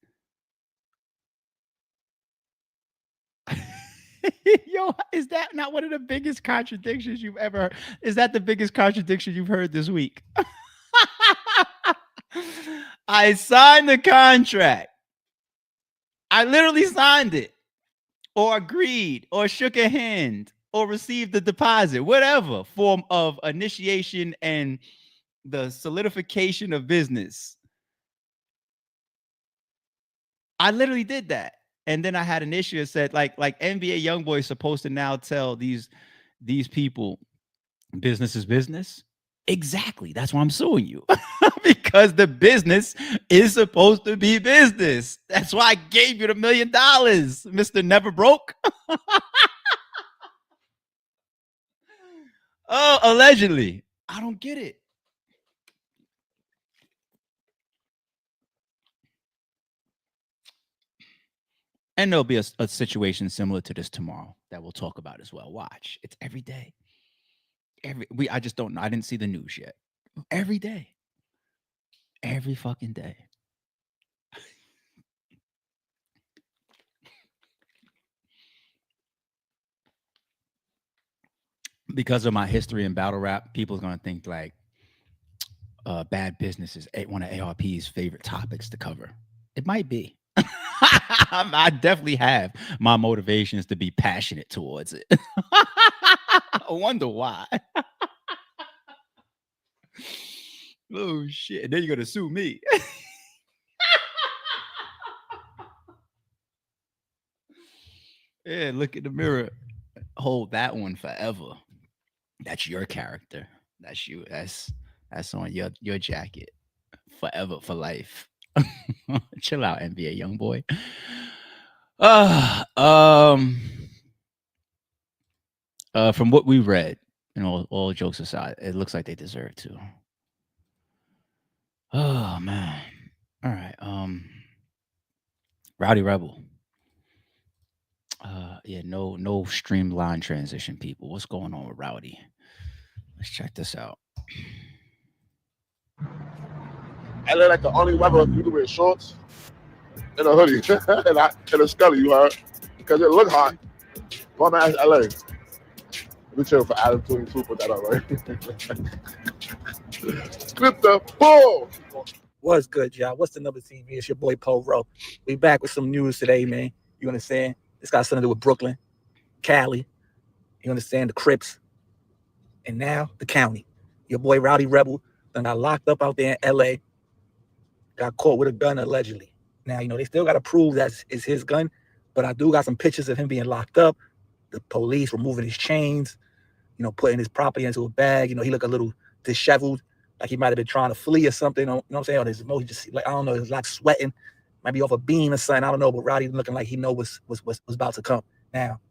A: Yo, is that not one of the biggest contradictions you've ever heard? Is that the biggest contradiction you've heard this week? I signed the contract. I literally signed it, or agreed, or shook a hand, or received the deposit, whatever form of initiation and the solidification of business. I literally did that. And then I had an issue that said, like NBA YoungBoy is supposed to now tell these people business is business. Exactly. That's why I'm suing you. Because the business is supposed to be business. That's why I gave you the $1 million, Mr. Never Broke. Oh, allegedly. I don't get it. And there'll be a situation similar to this tomorrow that we'll talk about as well. Watch. It's every day. I just don't know. I didn't see the news yet. Every day. Every fucking day. Because of my history in battle rap, people's gonna think like, bad business is one of ARP's favorite topics to cover. It might be. I definitely have my motivations to be passionate towards it. I wonder why. Oh shit! Then you're gonna sue me. Yeah, look in the mirror. Hold that one forever. That's your character. That's you. That's on your jacket. Forever for life. Chill out, NBA young boy. Uh, um, from what we read, and all jokes aside, it looks like they deserve to. Oh man. All right. Rowdy Rebel. Yeah, no streamlined transition, people. What's going on with Rowdy? Let's check this out.
C: I look like the only rapper you can wear shorts and a hoodie and a scully, you heard? Because it look hot. Bum ass LA. Let me chill for Adam 22, put that up, right? Clip the ball.
D: What's good, y'all? What's the number TV? It's your boy Poe Rowe. We back with some news today, man. You understand? It's got something to do with Brooklyn, Cali, you understand, the Crips, and now the county. Your boy Rowdy Rebel then got locked up out there in LA, got caught with a gun allegedly. Now, they still got to prove that it's his gun, but I do got some pictures of him being locked up, the police removing his chains, putting his property into a bag. He looked a little disheveled, like he might have been trying to flee or something. You know what I'm saying? Or his emoji just like, I don't know, his like sweating, might be off a beam or something. I don't know, but Rowdy looking like he know what's about to come. Now,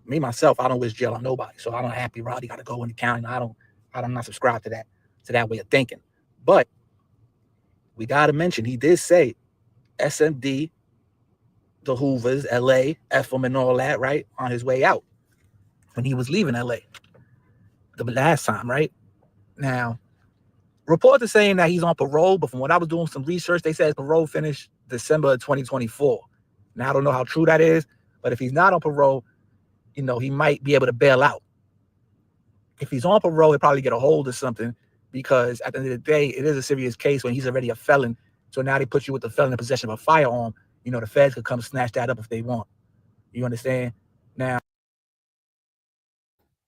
D: me myself, I don't wish jail on nobody, so I don't happy Rowdy got to go in the county. I'm not subscribed to that way of thinking. But we got to mention, he did say SMD, the Hoovers, LA, FM and all that, right, on his way out when he was leaving LA the last time, right? Now, reports are saying that he's on parole, but from what I was doing some research, they said his parole finished December of 2024. Now, I don't know how true that is, but if he's not on parole, he might be able to bail out. If he's on parole, he'll probably get a hold of something, because at the end of the day, it is a serious case when he's already a felon. So now they put you with the felon in possession of a firearm. The feds could come snatch that up if they want. You understand? Now,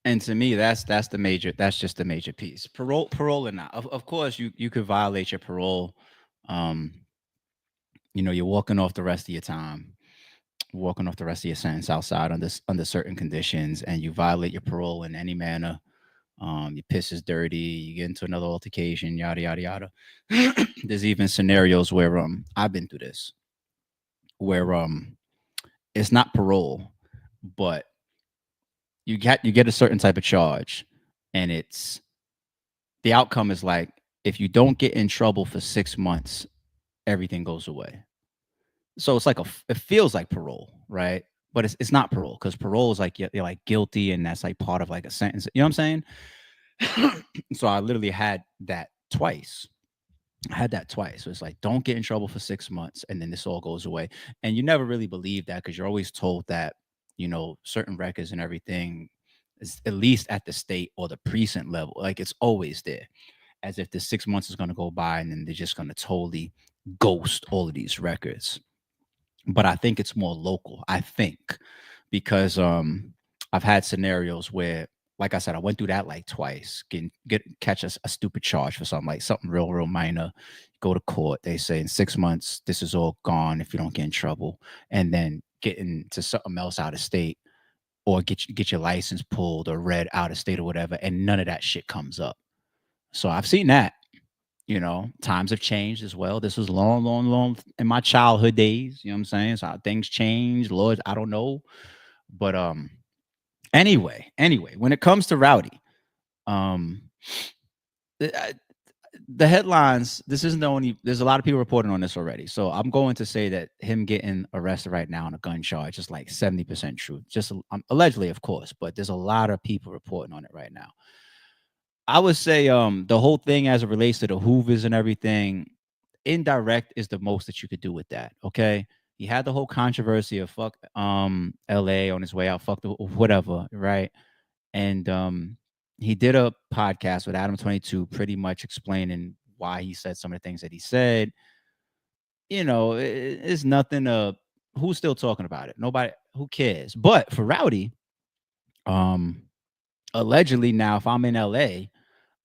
A: And to me, that's just the major piece. Parole or not. Of course, you could violate your parole. You're walking off the rest of your time, walking off the rest of your sentence outside under certain conditions, and you violate your parole in any manner. Your piss is dirty, you get into another altercation, yada yada yada. There's even scenarios where I've been through this, where it's not parole, but you get a certain type of charge, and it's the outcome is like, if you don't get in trouble for 6 months, everything goes away. So it's like it feels like parole, right? But it's not parole, because parole is like you're like guilty, and that's like part of like a sentence. You know what I'm saying? So I literally had that twice. So it's like, don't get in trouble for 6 months, and then this all goes away. And you never really believe that, because you're always told that, certain records and everything is at least at the state or the precinct level. Like, it's always there, as if the 6 months is going to go by and then they're just going to totally ghost all of these records. But I think it's more local. I think because I've had scenarios where, like I said, I went through that like twice. Catch a stupid charge for something real minor. Go to court. They say in 6 months this is all gone if you don't get in trouble, and then get into something else out of state, or get your license pulled or read out of state or whatever, and none of that shit comes up. So I've seen that. Times have changed as well. This was long in my childhood days. You know what I'm saying? So how things change, Lord, I don't know. But anyway, when it comes to Rowdy, the headlines, this isn't the only, there's a lot of people reporting on this already. So I'm going to say that him getting arrested right now on a gun charge is like 70% true. Just allegedly, of course, but there's a lot of people reporting on it right now. I would say the whole thing as it relates to the Hoovers and everything, indirect is the most that you could do with that. Okay. He had the whole controversy of fuck LA on his way out, fuck the whatever, right? And he did a podcast with Adam 22, pretty much explaining why he said some of the things that he said. You know, it's nothing. Who's still talking about it? Nobody. Who cares? But for Rowdy, allegedly now, if I'm in LA,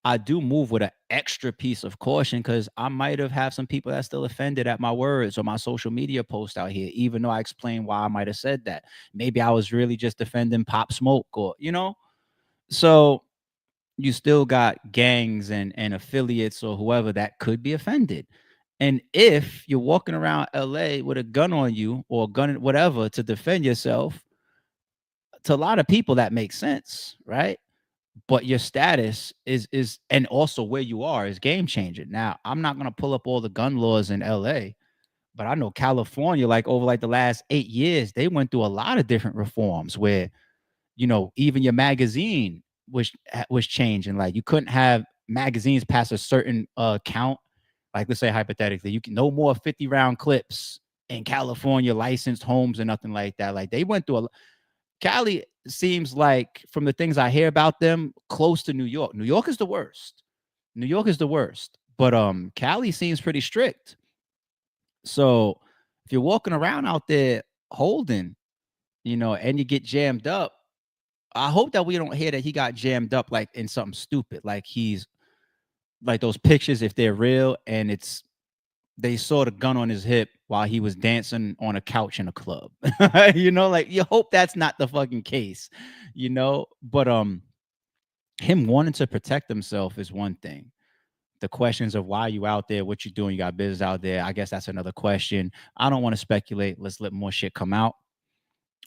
A: I do move with an extra piece of caution because I might have some people that still offended at my words or my social media post out here, even though I explained why I might have said that. Maybe I was really just defending Pop Smoke, or So you still got gangs and affiliates or whoever that could be offended. And if you're walking around LA with a gun on you or a gun, whatever, to defend yourself, to a lot of people that makes sense, right? But your status is and also where you are is game changing. Now, I'm not gonna pull up all the gun laws in LA, but I know California, like over like the last 8 years, they went through a lot of different reforms where even your magazine was changing. Like you couldn't have magazines past a certain count. Like let's say hypothetically, you can no more 50-round clips in California licensed homes and nothing like that. Like they went through Cali seems like, from the things I hear about them, close to New York. New York is the worst. New York is the worst. But Cali seems pretty strict. So if you're walking around out there holding, and you get jammed up, I hope that we don't hear that he got jammed up like in something stupid, like he's like those pictures, if they're real, and they saw the gun on his hip while he was dancing on a couch in a club. Like you hope that's not the fucking case, But him wanting to protect himself is one thing. The questions of why you out there, what you doing, you got business out there, I guess that's another question. I don't want to speculate. Let's let more shit come out.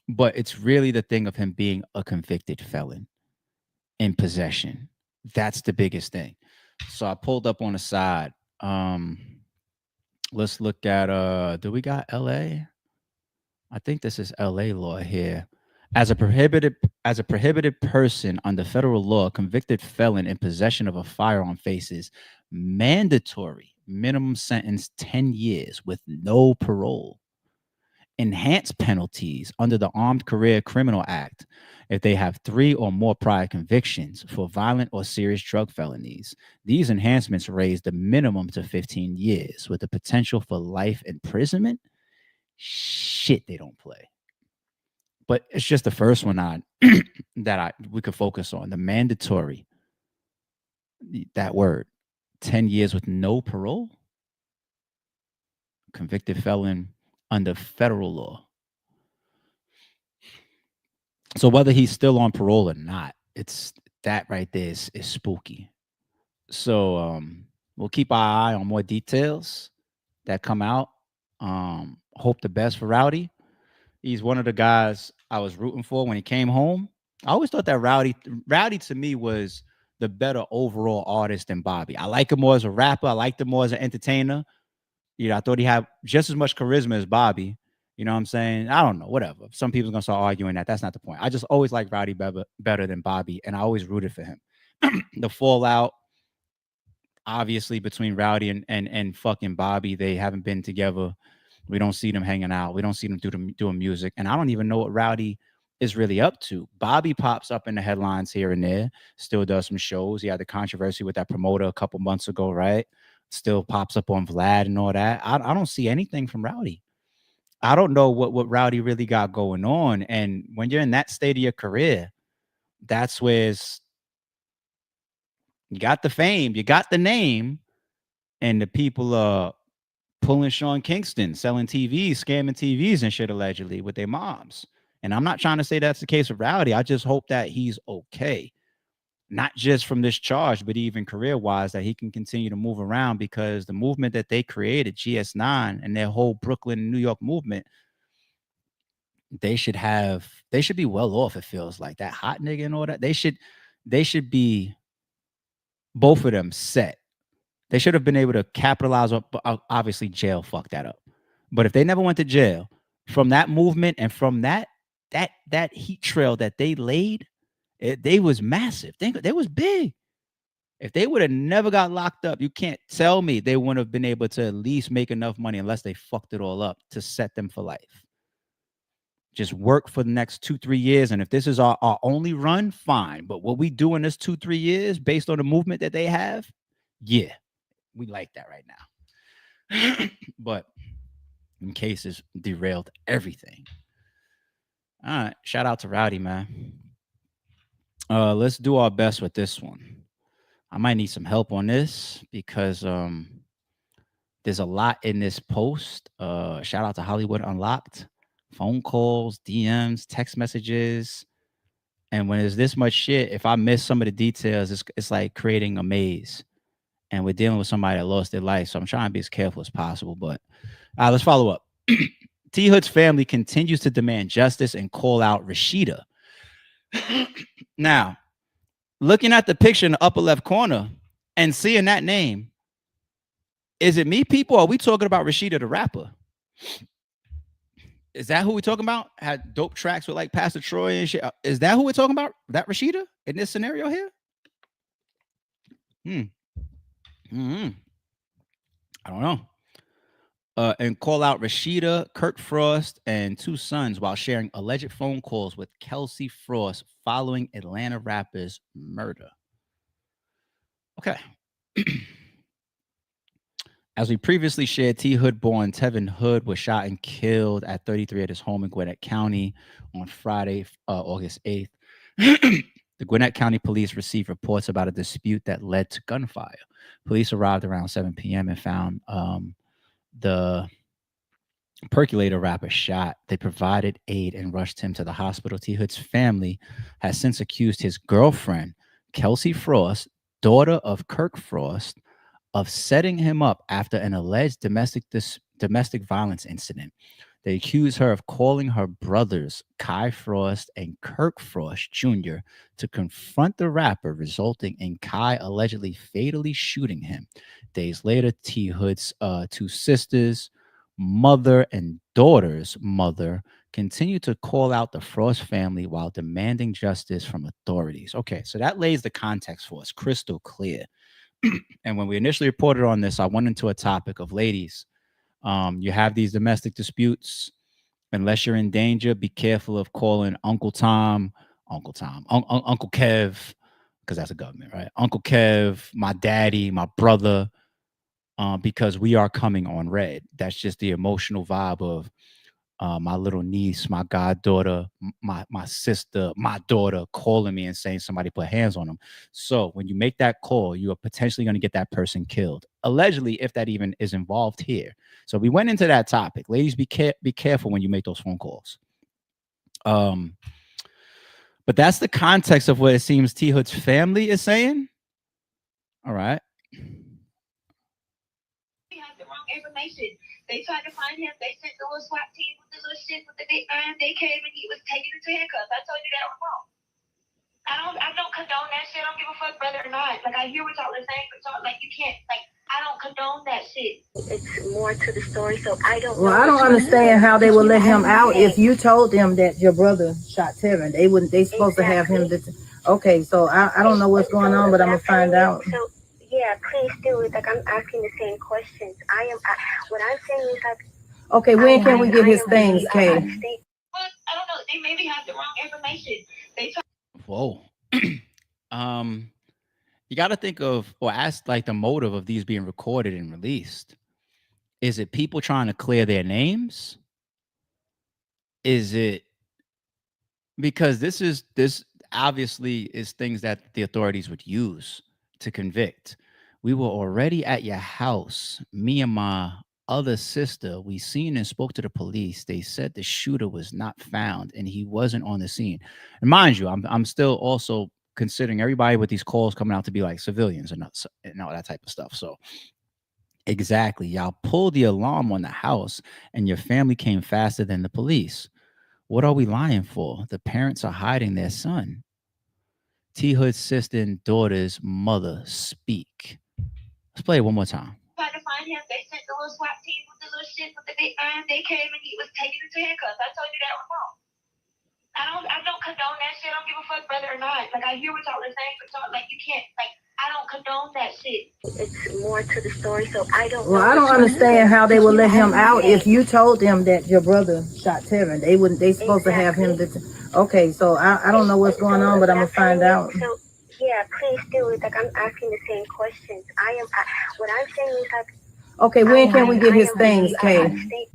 A: But it's really the thing of him being a convicted felon in possession. That's the biggest thing. So I pulled up on the side. Let's look at do we got LA? I think this is LA law here. As a prohibited person under federal law, convicted felon in possession of a firearm faces mandatory minimum sentence 10 years with no parole. Enhanced penalties under the Armed Career Criminal Act if they have 3 or more prior convictions for violent or serious drug felonies. These enhancements raise the minimum to 15 years with the potential for life imprisonment. Shit, they don't play. But it's just the first one we could focus on, the mandatory. That word, 10 years with no parole. Convicted felon under federal law. So whether he's still on parole or not, it's that right there is spooky. So we'll keep our eye on more details that come out. Hope the best for Rowdy. He's one of the guys I was rooting for when he came home. I always thought that Rowdy to me was the better overall artist than Bobby. I like him more as a rapper. I liked him more as an entertainer. I thought he had just as much charisma as Bobby. You know what I'm saying? I don't know, whatever. Some people's going to start arguing that. That's not the point. I just always liked Rowdy better than Bobby, and I always rooted for him. The fallout, obviously, between Rowdy and fucking Bobby, they haven't been together. We don't see them hanging out. We don't see them doing music. And I don't even know what Rowdy is really up to. Bobby pops up in the headlines here and there, still does some shows. He had the controversy with that promoter a couple months ago, right? Still pops up on Vlad and all that. I don't see anything from Rowdy. I don't know what Rowdy really got going on. And when you're in that state of your career, that's where you got the fame, you got the name, and the people are pulling Sean Kingston, selling TVs, scamming TVs and shit allegedly with their moms. And I'm not trying to say that's the case with Rowdy. I just hope that he's okay. Not just from this charge, but even career-wise, that he can continue to move around, because the movement that they created, GS9, and their whole Brooklyn and New York movement, they should be well off. It feels like that hot nigga and all that. They should be, both of them, set. They should have been able to capitalize on, obviously jail fucked that up. But if they never went to jail, from that movement and from that heat trail that they laid, they was massive. They was big. If they would have never got locked up, you can't tell me they wouldn't have been able to at least make enough money, unless they fucked it all up, to set them for life. just work for the next 2-3 years. And if this is our only run, fine. But what we do in this 2-3 years based on the movement that they have, yeah, we like that right now. But in cases derailed everything. All right. Shout out to Rowdy, man. Let's do our best with this one. I might need some help on this because there's a lot in this post. Shout out to Hollywood Unlocked. Phone calls, DMs, text messages. And when there's this much shit, if I miss some of the details, it's like creating a maze. And we're dealing with somebody that lost their life. So I'm trying to be as careful as possible. But let's follow up. T Hood's family continues to demand justice and call out Rashida. Now, looking at the picture in the upper left corner and seeing that name, is it me, people? Or are we talking about Rashida the rapper? Is that who we're talking about? Had dope tracks with like Pastor Troy and shit. Is that who we're talking about? That Rashida in this scenario here? I don't know. And call out Rashida, Kirk Frost, and 2 sons while sharing alleged phone calls with Kelsey Frost following Atlanta rapper's murder. Okay. As we previously shared, T. Hood-born Tevin Hood was shot and killed at 33 at his home in Gwinnett County on Friday, August 8th. The Gwinnett County Police received reports about a dispute that led to gunfire. Police arrived around 7 p.m. and found the Percolator rapper shot. They provided aid and rushed him to the hospital. T. Hood's family has since accused his girlfriend, Kelsey Frost, daughter of Kirk Frost, of setting him up after an alleged domestic violence incident. They accuse her of calling her brothers, Kai Frost and Kirk Frost Jr., to confront the rapper, resulting in Kai allegedly fatally shooting him. Days later, T. Hood's 2 sisters, mother and daughter's mother, continue to call out the Frost family while demanding justice from authorities. Okay, so that lays the context for us crystal clear. And when we initially reported on this, I went into a topic of, ladies, you have these domestic disputes. Unless you're in danger, be careful of calling Uncle Kev, because that's a government, right? Uncle Kev, my daddy, my brother, because we are coming on red. That's just the emotional vibe of my little niece, my goddaughter, my sister, my daughter calling me and saying somebody put hands on them. So when you make that call, you are potentially going to get that person killed. Allegedly, if that even is involved here. So we went into that topic. Ladies, be careful when you make those phone calls. But that's the context of what it seems T. Hood's family is saying. All right.
E: The wrong information. They tried to find him. They sent the little SWAT team with the little shit with the big iron. They came and he was taken into handcuffs. I told you that was wrong. I don't condone that shit. I don't give a fuck whether or not. Like, I hear what y'all are saying, but y'all, like, you can't, like, I don't condone that shit. It's more to the story, so I don't know.
F: Well, I don't understand how they would let him out if you told them that your brother shot Tevin. They wouldn't. They supposed to have him. Okay, so I don't know what's going on, but I'm gonna find out.
E: So yeah, please do it. Like, I'm asking the same questions. What I'm saying is, like,
F: okay, when can we get his things, Kay?
E: I don't know. They maybe have the wrong information.
A: Whoa. You got to think of or ask like the motive of these being recorded and released. Is it people trying to clear their names? Is it because this obviously is things that the authorities would use to convict. We were already at your house, me and my other sister. We seen and spoke to the police. They said the shooter was not found and he wasn't on the scene. And mind you, I'm still also considering everybody with these calls coming out to be like civilians and all that type of stuff. So exactly, y'all pulled the alarm on the house and your family came faster than the police. What are we lying for? The parents are hiding their son. T. Hood's sister and daughter's mother speak. Let's play it one more time.
E: Tried to find him. They sent the little SWAT team with the little shit with the big iron. They came and he was taken into handcuffs. I told you that was wrong. I don't condone that shit. I don't give a fuck whether or not. Like, I hear what y'all are saying, but y'all, like, you can't, like, I don't condone that shit. It's more to the story, so I don't.
F: Well, I don't understand how they would let him out if you told them that your brother shot Tevin. They wouldn't. They supposed to have him. Okay, so I don't know what's going on, but I'm gonna find out.
E: So yeah, please do it. Like I'm asking the same questions. What I'm saying is like.
F: Okay, when can we get his things, Kay?
E: I don't know.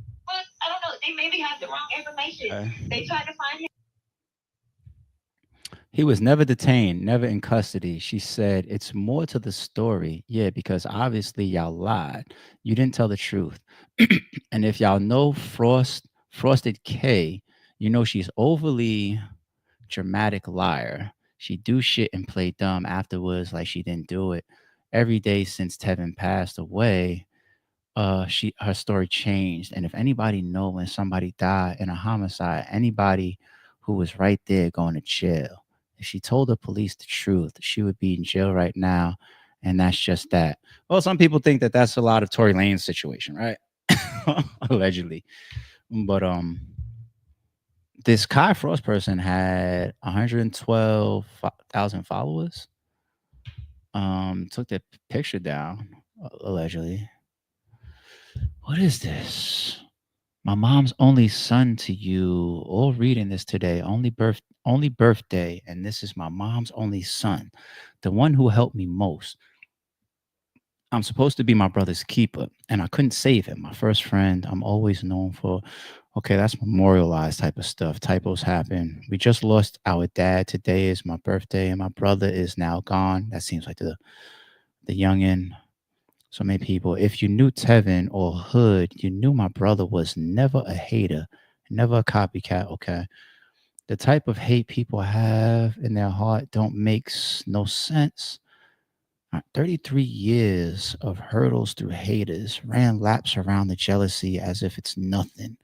E: They maybe have the wrong information. They tried to find him.
A: He was never detained, never in custody. She said, it's more to the story. Yeah, because obviously y'all lied. You didn't tell the truth. And if y'all know Frosted K, you know she's overly dramatic liar. She do shit and play dumb afterwards like she didn't do it. Every day since Tevin passed away, her story changed. And if anybody know when somebody died in a homicide, anybody who was right there going to jail, if she told the police the truth, she would be in jail right now. And that's just that. Well, some people think that that's a lot of Tory Lane's situation, right? Allegedly. But this Kai Frost person had 112,000 followers. Took their picture down, allegedly. What is this? My mom's only son to you. All reading this today. Only birthday, and this is my mom's only son, the one who helped me most. I'm supposed to be my brother's keeper, and I couldn't save him. My first friend. I'm always known for. Okay, that's memorialized type of stuff. Typos happen. We just lost our dad. Today is my birthday, and my brother is now gone. That seems like the youngin'. So many people. If you knew Tevin or Hood, you knew my brother was never a hater, never a copycat. Okay. The type of hate people have in their heart don't makes no sense. 33 years of hurdles through haters, ran laps around the jealousy as if it's nothing.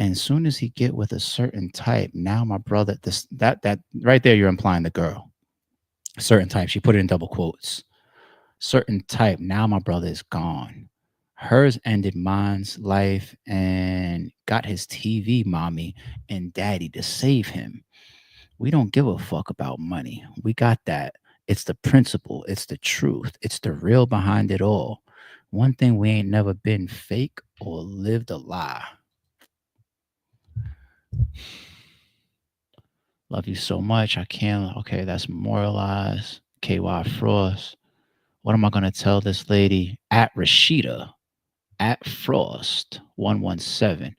A: And as soon as he get with a certain type, now my brother, that right there, you're implying the girl. Certain type, she put it in double quotes. Certain type, now my brother is gone. Hers ended mine's life and got his TV mommy and daddy to save him. We don't give a fuck about money. We got that. It's the principle. It's the truth. It's the real behind it all. One thing we ain't never been fake or lived a lie. Love you so much. I can't. Okay, that's memorialized. KY Frost. What am I going to tell this lady? At Rashida, at Frost 117.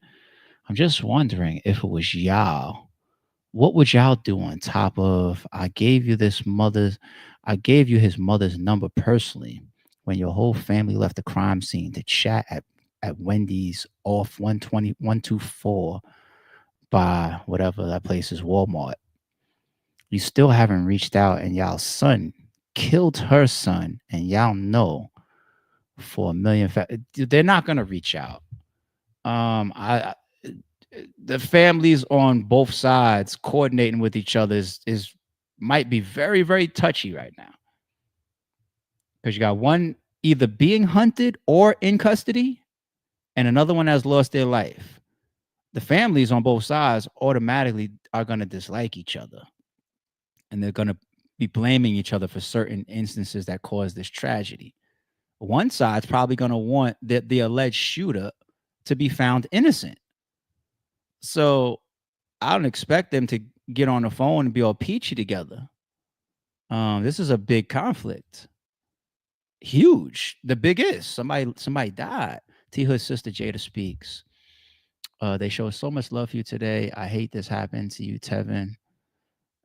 A: I'm just wondering if it was y'all, what would y'all do on top of I gave you his mother's number personally when your whole family left the crime scene to chat at Wendy's off 124 by whatever that place is, Walmart. You still haven't reached out, and y'all son killed her son, and y'all know for a million they're not gonna reach out. The families on both sides coordinating with each other is might be very, very touchy right now. Because you got one either being hunted or in custody, and another one has lost their life. The families on both sides automatically are going to dislike each other. And they're going to be blaming each other for certain instances that caused this tragedy. One side's probably going to want the alleged shooter to be found innocent. So I don't expect them to get on the phone and be all peachy together. This is a big conflict. Huge. The biggest. Somebody died. T Hood's sister Jada speaks. They show so much love for you today. I hate this happened to you, Tevin.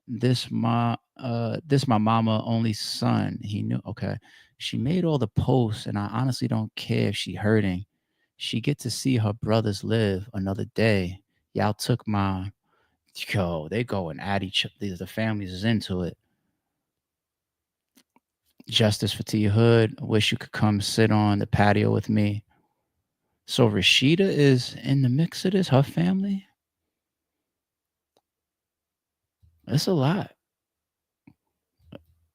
A: This my mama only son. He knew. Okay. She made all the posts, and I honestly don't care if she hurting. She get to see her brothers live another day. Y'all took my they going at each other. The families is into it. Justice for T Hood. I wish you could come sit on the patio with me. So Rashida is in the mix of this, her family. It's a lot.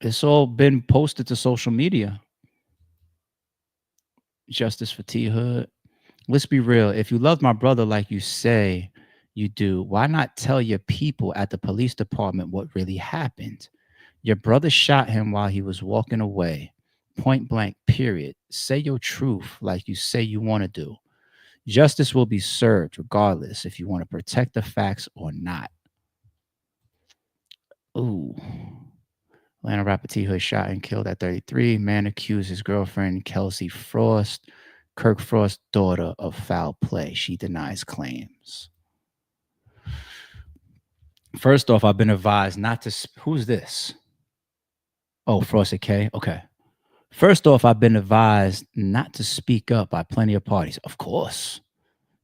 A: It's all been posted to social media. Justice for T Hood. Let's be real. If you love my brother like you say you do, why not tell your people at the police department what really happened? Your brother shot him while he was walking away. Point blank, period. Say your truth like you say you want to do. Justice will be served regardless if you want to protect the facts or not. Ooh. Atlanta rapper T Hood shot and killed at 33. Man accused his girlfriend, Kelsey Frost, Kirk Frost's daughter, of foul play. She denies claims. First off, I've been advised not to. Who's this? Oh, Frosted K. Okay. First off, I've been advised not to speak up by plenty of parties. Of course.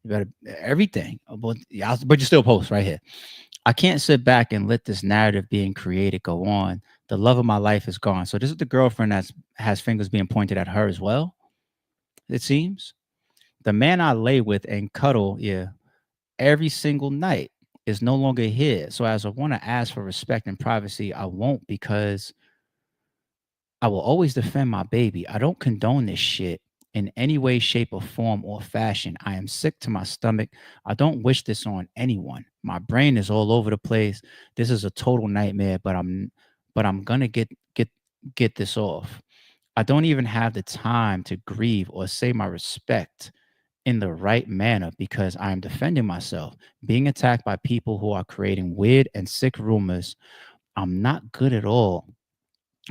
A: You better everything. But you still post right here. I can't sit back and let this narrative being created go on. The love of my life is gone. So this is the girlfriend that has fingers being pointed at her as well, it seems. The man I lay with and cuddle, every single night is no longer here. So as I want to ask for respect and privacy, I won't, because I will always defend my baby. I don't condone this shit in any way, shape, or form or fashion. I am sick to my stomach. I don't wish this on anyone. My brain is all over the place. This is a total nightmare, but I'm gonna get this off. I don't even have the time to grieve or say my respect in the right manner because I am defending myself, being attacked by people who are creating weird and sick rumors. I'm not good at all,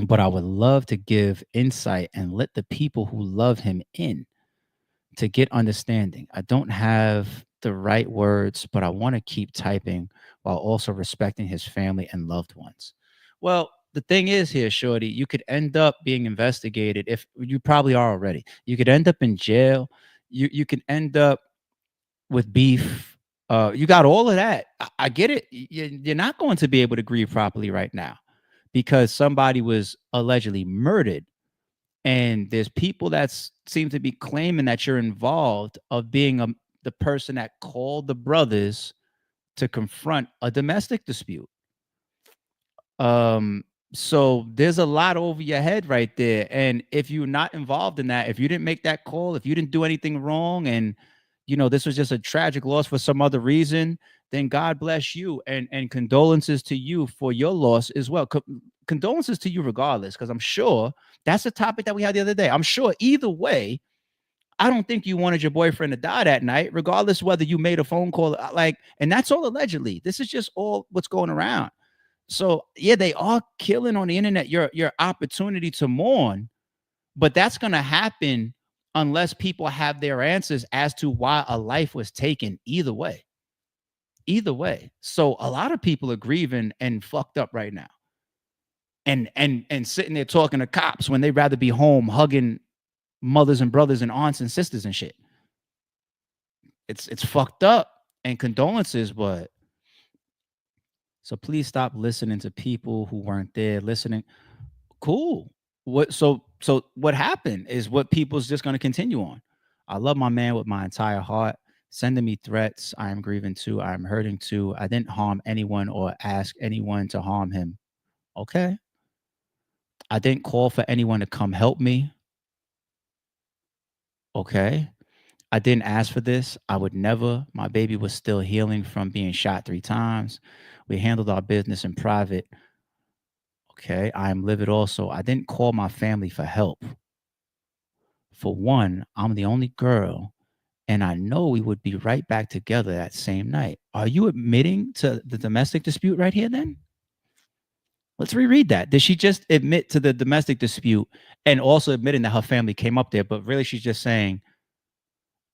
A: but I would love to give insight and let the people who love him in to get understanding. I don't have the right words, but I want to keep typing while also respecting his family and loved ones. Well, the thing is here, shorty, you could end up being investigated. If you probably are already, you could end up in jail. You can end up with beef. You got all of that. I get it. You're not going to be able to grieve properly right now because somebody was allegedly murdered. And there's people that seem to be claiming that you're involved of being the person that called the brothers to confront a domestic dispute. So there's a lot over your head right there. And if you're not involved in that, if you didn't make that call, if you didn't do anything wrong, and this was just a tragic loss for some other reason, then God bless you, and condolences to you for your loss as well. Condolences to you regardless, because I'm sure that's a topic that we had the other day. I'm sure either way, I don't think you wanted your boyfriend to die that night, regardless whether you made a phone call, and that's all allegedly. This is just all what's going around. So yeah, they are killing on the internet your opportunity to mourn, but that's going to happen unless people have their answers as to why a life was taken. Either way. So a lot of people are grieving and fucked up right now, and sitting there talking to cops when they'd rather be home hugging mothers and brothers and aunts and sisters and shit. It's fucked up, and condolences, but so please stop listening to people who weren't there listening. Cool. So what happened is what people's just going to continue on. I love my man with my entire heart. Sending me threats. I am grieving too. I am hurting too. I didn't harm anyone or ask anyone to harm him. Okay. I didn't call for anyone to come help me. Okay. I didn't ask for this. I would never. My baby was still healing from being shot 3 times. We handled our business in private. Okay. I am livid also. I didn't call my family for help. For one, I'm the only girl, and I know we would be right back together that same night. Are you admitting to the domestic dispute right here then? Let's reread that. Did she just admit to the domestic dispute and also admitting that her family came up there, but really she's just saying,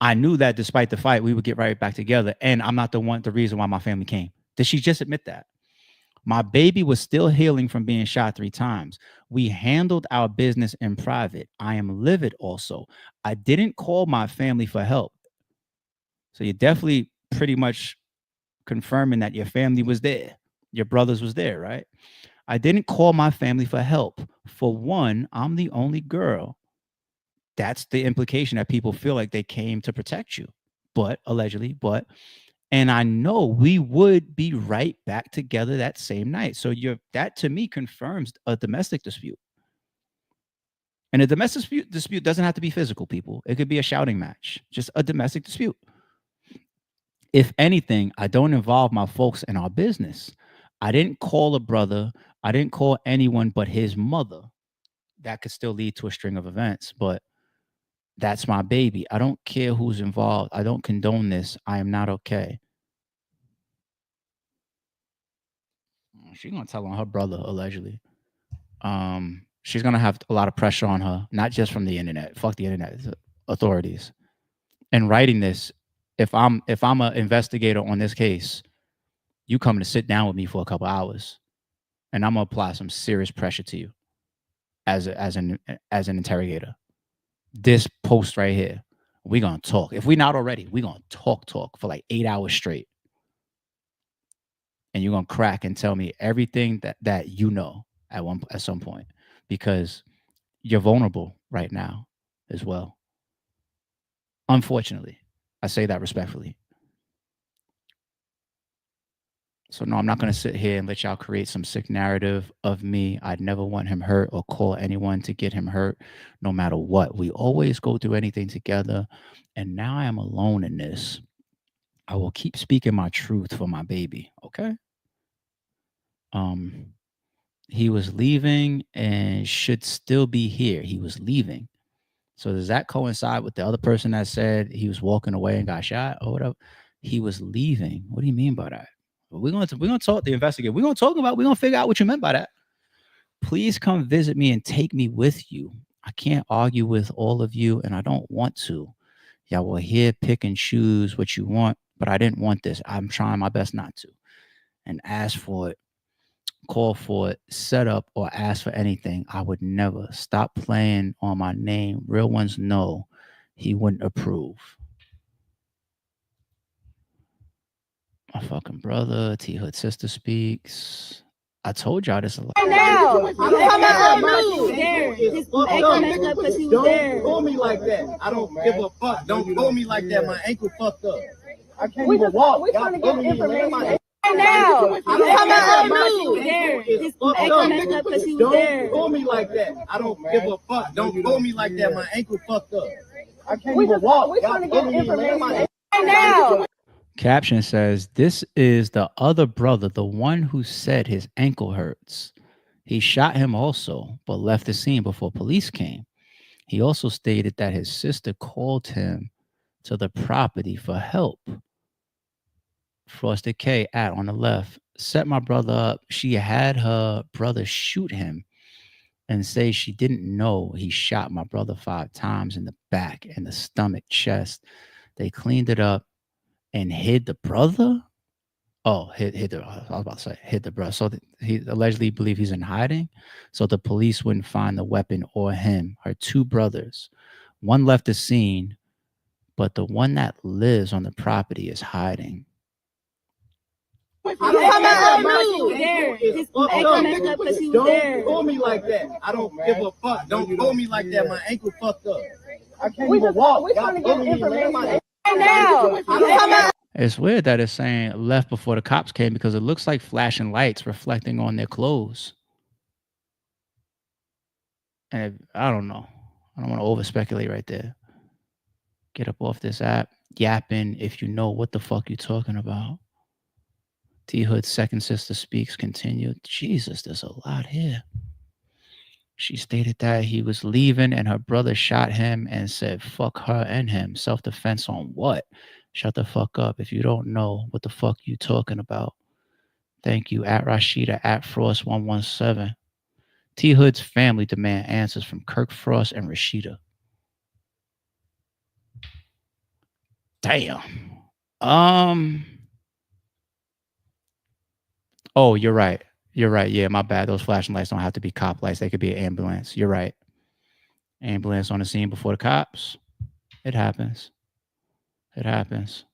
A: I knew that despite the fight, we would get right back together, and I'm not the reason why my family came. Did she just admit that? My baby was still healing from being shot 3 times. We handled our business in private. I am livid also. I didn't call my family for help. So you're definitely pretty much confirming that your family was there. Your brothers was there, right? I didn't call my family for help. For one, I'm the only girl. That's the implication, that people feel like they came to protect you, but allegedly, and I know we would be right back together that same night. So that to me confirms a domestic dispute. And a domestic dispute doesn't have to be physical, people. It could be a shouting match, just a domestic dispute. If anything, I don't involve my folks in our business. I didn't call a brother. I didn't call anyone but his mother. That could still lead to a string of events, but that's my baby. I don't care who's involved. I don't condone this. I am not okay. She's gonna tell on her brother, allegedly. She's gonna have a lot of pressure on her, not just from the internet. Fuck the internet, authorities. And writing this, if I'm an investigator on this case, you coming to sit down with me for a couple hours, and I'm gonna apply some serious pressure to you as an interrogator. This post right here, we gonna talk. If we not already, we gonna talk for like 8 hours straight. And you're gonna crack and tell me everything that you know at some point, because you're vulnerable right now as well. Unfortunately, I say that respectfully. So no, I'm not gonna sit here and let y'all create some sick narrative of me. I'd never want him hurt or call anyone to get him hurt, no matter what. We always go through anything together. And now I am alone in this. I will keep speaking my truth for my baby. Okay. He was leaving and should still be here. He was leaving. So does that coincide with the other person that said he was walking away and got shot or whatever? He was leaving. What do you mean by that? We're gonna talk to the investigator. We're gonna figure out what you meant by that. Please come visit me and take me with you. I can't argue with all of you, and I don't want to. Y'all will here pick and choose what you want, but I didn't want this. I'm trying my best not to. And ask for it, call for it, set up, or ask for anything. I would never. Stop playing on my name. Real ones know he wouldn't approve. My fucking brother, T Hood sister speaks. I told y'all this a lot.
G: Now, you come out of there. His ankle messed up because he was there.
H: Don't call me like that. I don't give a fuck. Don't call me like that. My ankle fucked up. I can't even walk.
G: We're trying to get information. Now, you come out of there. His ankle messed up because he was there.
H: Don't call me like that. I don't give a fuck. Don't call me like that. My ankle fucked up. I can't even walk.
G: We're trying to get information. Now.
A: Caption says, this is the other brother, the one who said his ankle hurts. He shot him also, but left the scene before police came. He also stated that his sister called him to the property for help. Frosted K on the left, set my brother up. She had her brother shoot him and say she didn't know he shot my brother 5 times in the back, in the stomach, chest. They cleaned it up and hid the brother. Oh, hid the. I was about to say hid the brother. So he allegedly believed he's in hiding, so the police wouldn't find the weapon or him. Her 2 brothers, one left the scene, but the one that lives on the property is hiding.
G: You come out of there. His ankle messed up because he was there.
H: Don't call me like that. I don't give a fuck. Don't call me like that. My ankle fucked up. I can't even walk.
G: We're trying to get information. Now, you come out.
A: It's weird that it's saying left before the cops came, because it looks like flashing lights reflecting on their clothes. And I don't know. I don't want to over speculate right there. Get up off this app, yapping if you know what the fuck you're talking about. T Hood's second sister speaks, continued. Jesus, there's a lot here. She stated that he was leaving and her brother shot him and said, fuck her and him. Self-defense on what? Shut the fuck up. If you don't know what the fuck you talking about. Thank you. At Rashida, at Frost117. T Hood's family demand answers from Kirk Frost and Rashida. Damn. Oh, you're right. You're right. Yeah, my bad. Those flashing lights don't have to be cop lights. They could be an ambulance. You're right. Ambulance on the scene before the cops. It happens. It happens.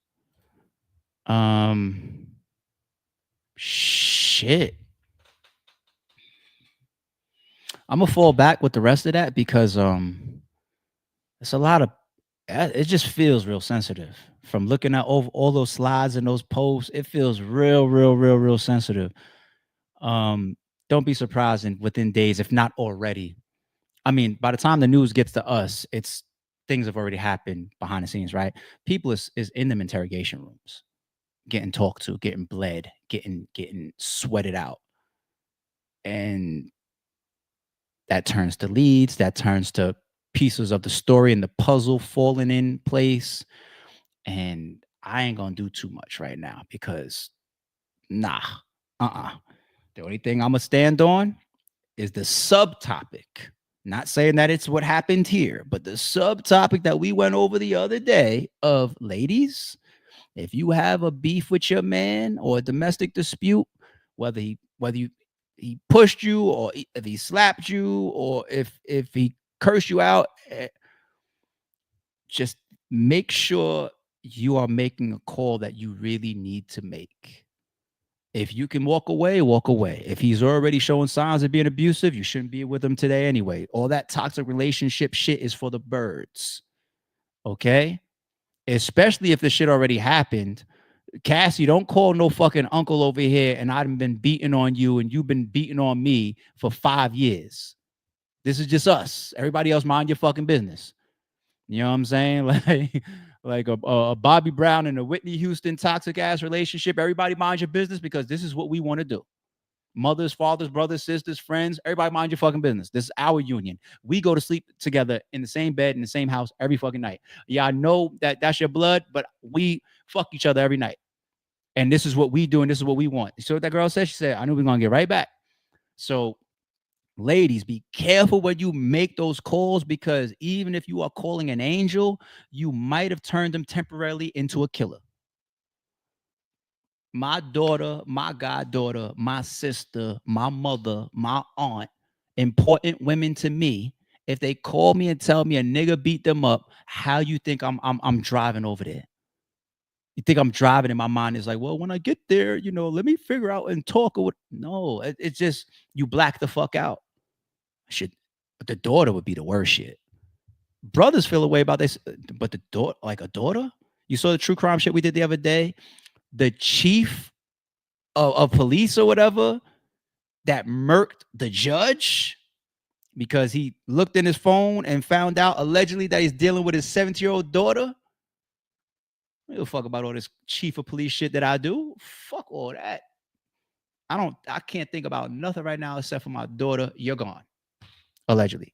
A: Shit. I'm gonna fall back with the rest of that because it's a lot of. It just feels real sensitive. From looking at over all those slides and those posts, it feels real sensitive. Don't be surprised within days, if not already. I mean, by the time the news gets to us, things have already happened behind the scenes, right? People is in them interrogation rooms. getting talked to, getting bled, getting sweated out. And that turns to leads, that turns to pieces of the story and the puzzle falling in place. And I ain't gonna do too much right now because nah, the only thing I'm gonna stand on is the subtopic. Not saying that it's what happened here, but the subtopic that we went over the other day of ladies, if you have a beef with your man or a domestic dispute, whether he pushed you or if he slapped you or if he cursed you out, just make sure you are making a call that you really need to make. If you can walk away, walk away. If he's already showing signs of being abusive, you shouldn't be with him today anyway. All that toxic relationship shit is for the birds. Okay? Especially if the shit already happened. Cassie, don't call no fucking uncle over here and I've been beating on you and you've been beating on me for 5 years. This is just us. Everybody else mind your fucking business. You know what I'm saying? Like a Bobby Brown and a Whitney Houston toxic ass relationship. Everybody mind your business because this is what we want to do. Mothers, fathers, brothers, sisters, friends, everybody mind your fucking business. This is our union. We go to sleep together in the same bed, in the same house every fucking night. Yeah, I know that that's your blood, but we fuck each other every night. And this is what we do, and this is what we want. So what that girl said? She said, I knew we were going to get right back. So ladies, be careful when you make those calls because even if you are calling an angel, you might have turned them temporarily into a killer. My daughter, my goddaughter, my sister, my mother, my aunt, important women to me, if they call me and tell me a nigga beat them up, how you think I'm driving over there? You think I'm driving in my mind is like, well, when I get there, let me figure out and talk. No, it's just you black the fuck out. The daughter would be the worst shit. Brothers feel a way about this, but the daughter, like a daughter, you saw the true crime shit we did the other day. The chief of police or whatever that murked the judge because he looked in his phone and found out allegedly that he's dealing with his 17-year-old daughter. I don't give a fuck about all this chief of police shit that I do. Fuck all that. I can't think about nothing right now except for my daughter. You're gone. Allegedly.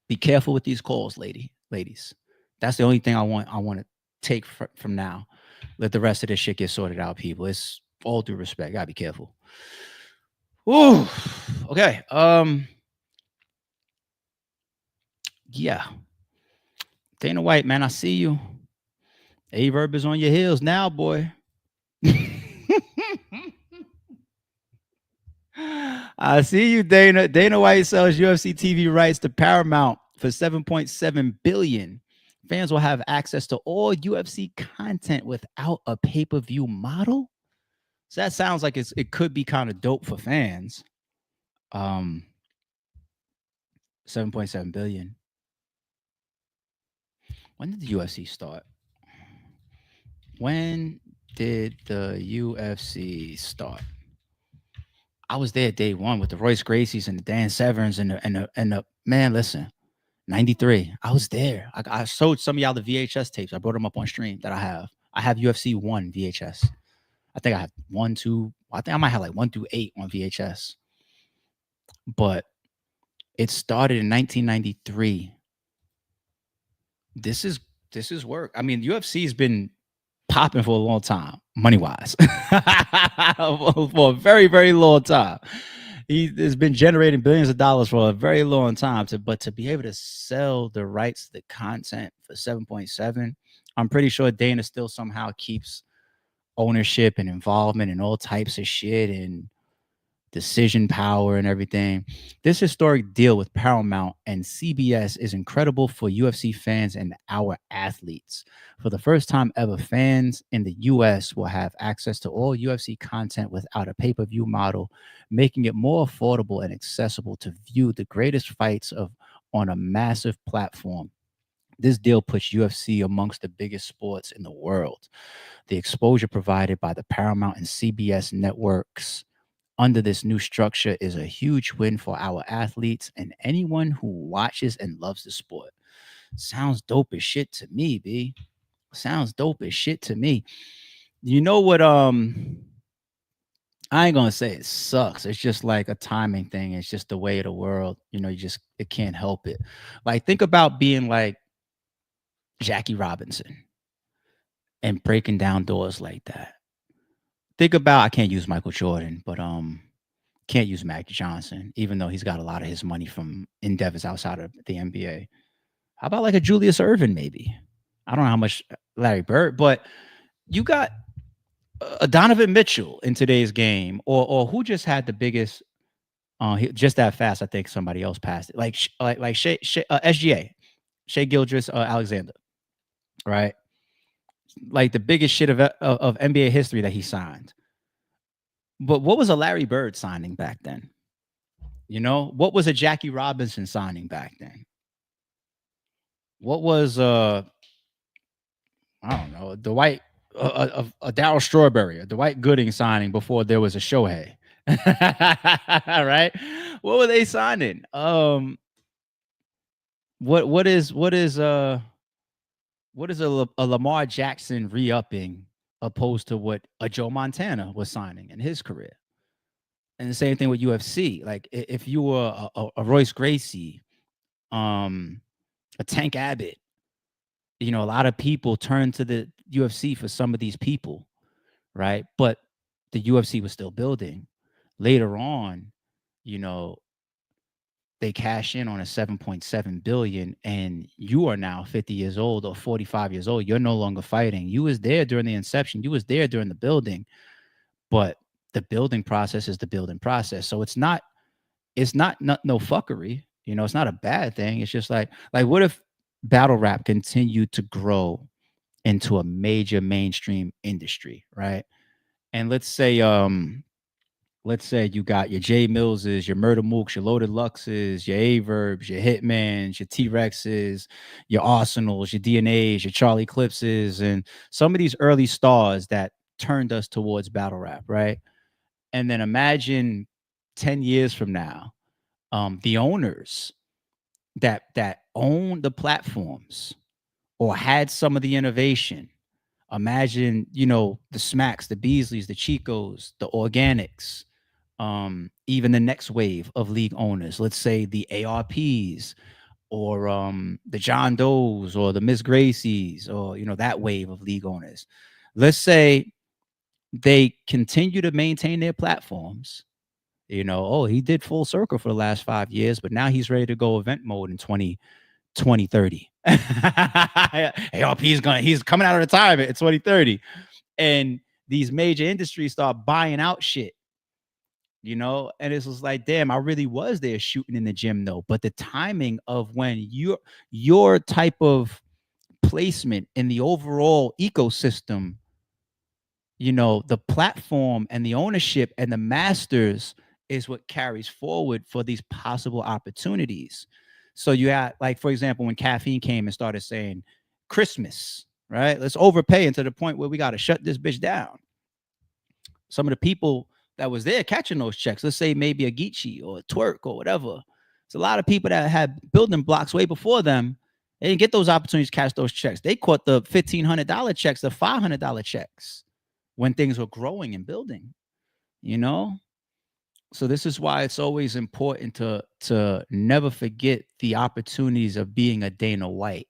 A: Be careful with these calls, ladies. That's the only thing I want to take from now. Let the rest of this shit get sorted out, people. It's all due respect. Gotta be careful. Ooh. Okay. Yeah. Dana White, man, I see you. Averb is on your heels now, boy. I see you, Dana. Dana White sells UFC TV rights to Paramount for $7.7 billion. Fans will have access to all UFC content without a pay-per-view model. So that sounds like it could be kind of dope for fans. 7.7 billion. When did the UFC start? When did the UFC start? I was there day one with the Royce Gracies and the Dan Severns and the man, listen, 93. I was there. I showed some of y'all the VHS tapes. I brought them up on stream that I have. I have UFC 1 VHS. I think I have 1, 2. I think I might have like 1 through 8 on VHS. But it started in 1993. This is work. I mean, UFC has been popping for a long time, money-wise. For a very, very long time. He has been generating billions of dollars for a very long time. But to be able to sell the rights to the content for 7.7, I'm pretty sure Dana still somehow keeps ownership and involvement and all types of shit and decision power and everything. This historic deal with Paramount and CBS is incredible for UFC fans and our athletes. For the first time ever, fans in the US will have access to all UFC content without a pay-per-view model, making it more affordable and accessible to view the greatest fights on a massive platform. This deal puts UFC amongst the biggest sports in the world. The exposure provided by the Paramount and CBS networks under this new structure is a huge win for our athletes and anyone who watches and loves the sport. Sounds dope as shit to me, B. Sounds dope as shit to me. You know what? I ain't gonna say it sucks. It's just like a timing thing. It's just the way of the world. You know, it can't help it. Like think about being like Jackie Robinson and breaking down doors like that. Think about I can't use Michael Jordan, but can't use Magic Johnson, even though he's got a lot of his money from endeavors outside of the NBA. How about like a Julius Erving, maybe? I don't know how much Larry Bird, but you got a Donovan Mitchell in today's game, or who just had the biggest just that fast. I think somebody else passed it, like SGA, Shea Gildress Alexander, right? Like the biggest shit of NBA history that he signed. But what was a Larry Bird signing back then? You know, what was a Jackie Robinson signing back then? What was I don't know, the white a Darryl Strawberry, a Dwight Gooding signing before there was a Shohei. Right? What were they signing? What is a Lamar Jackson re-upping opposed to what a Joe Montana was signing in his career? And the same thing with UFC. Like if you were a Royce Gracie, a Tank Abbott, you know, a lot of people turn to the UFC for some of these people, right? But the UFC was still building. Later on, you know, they cash in on a 7.7 billion, and you are now 50 years old or 45 years old. You're no longer fighting. You was there during the inception. You was there during the building, but the building process is the building process. So it's not no fuckery. You know, it's not a bad thing. It's just like what if battle rap continued to grow into a major mainstream industry, right? And let's say you got your Jay Millses, your Murder Mooks, your Loaded Luxes, your Averbs, your Hitmans, your T-Rexes, your Arsenals, your DNAs, your Charlie Clipses, and some of these early stars that turned us towards battle rap, right? And then imagine 10 years from now, the owners that own the platforms or had some of the innovation. Imagine, you know, the Smacks, the Beasleys, the Chicos, the Organics, even the next wave of league owners. Let's say the ARPs or the John Does or the Miss Gracies, or, you know, that wave of league owners. Let's say they continue to maintain their platforms. You know, oh, he did Full Circle for the last 5 years, but now he's ready to go event mode in 2030. ARP's he's coming out of retirement in 2030. And these major industries start buying out shit, you know, and it's just like, damn, I really was there shooting in the gym though. But the timing of when your type of placement in the overall ecosystem, you know, the platform and the ownership and the masters is what carries forward for these possible opportunities. So you had, like, for example, when Caffeine came and started saying Christmas, right? Let's overpay into the point where we got to shut this bitch down. Some of the people that was there catching those checks, let's say maybe a Geechee or a Twerk or whatever. It's a lot of people that had building blocks way before them. They didn't get those opportunities to catch those checks. They caught the $1,500 checks, the $500 checks when things were growing and building, you know? So this is why it's always important to never forget the opportunities of being a Dana White.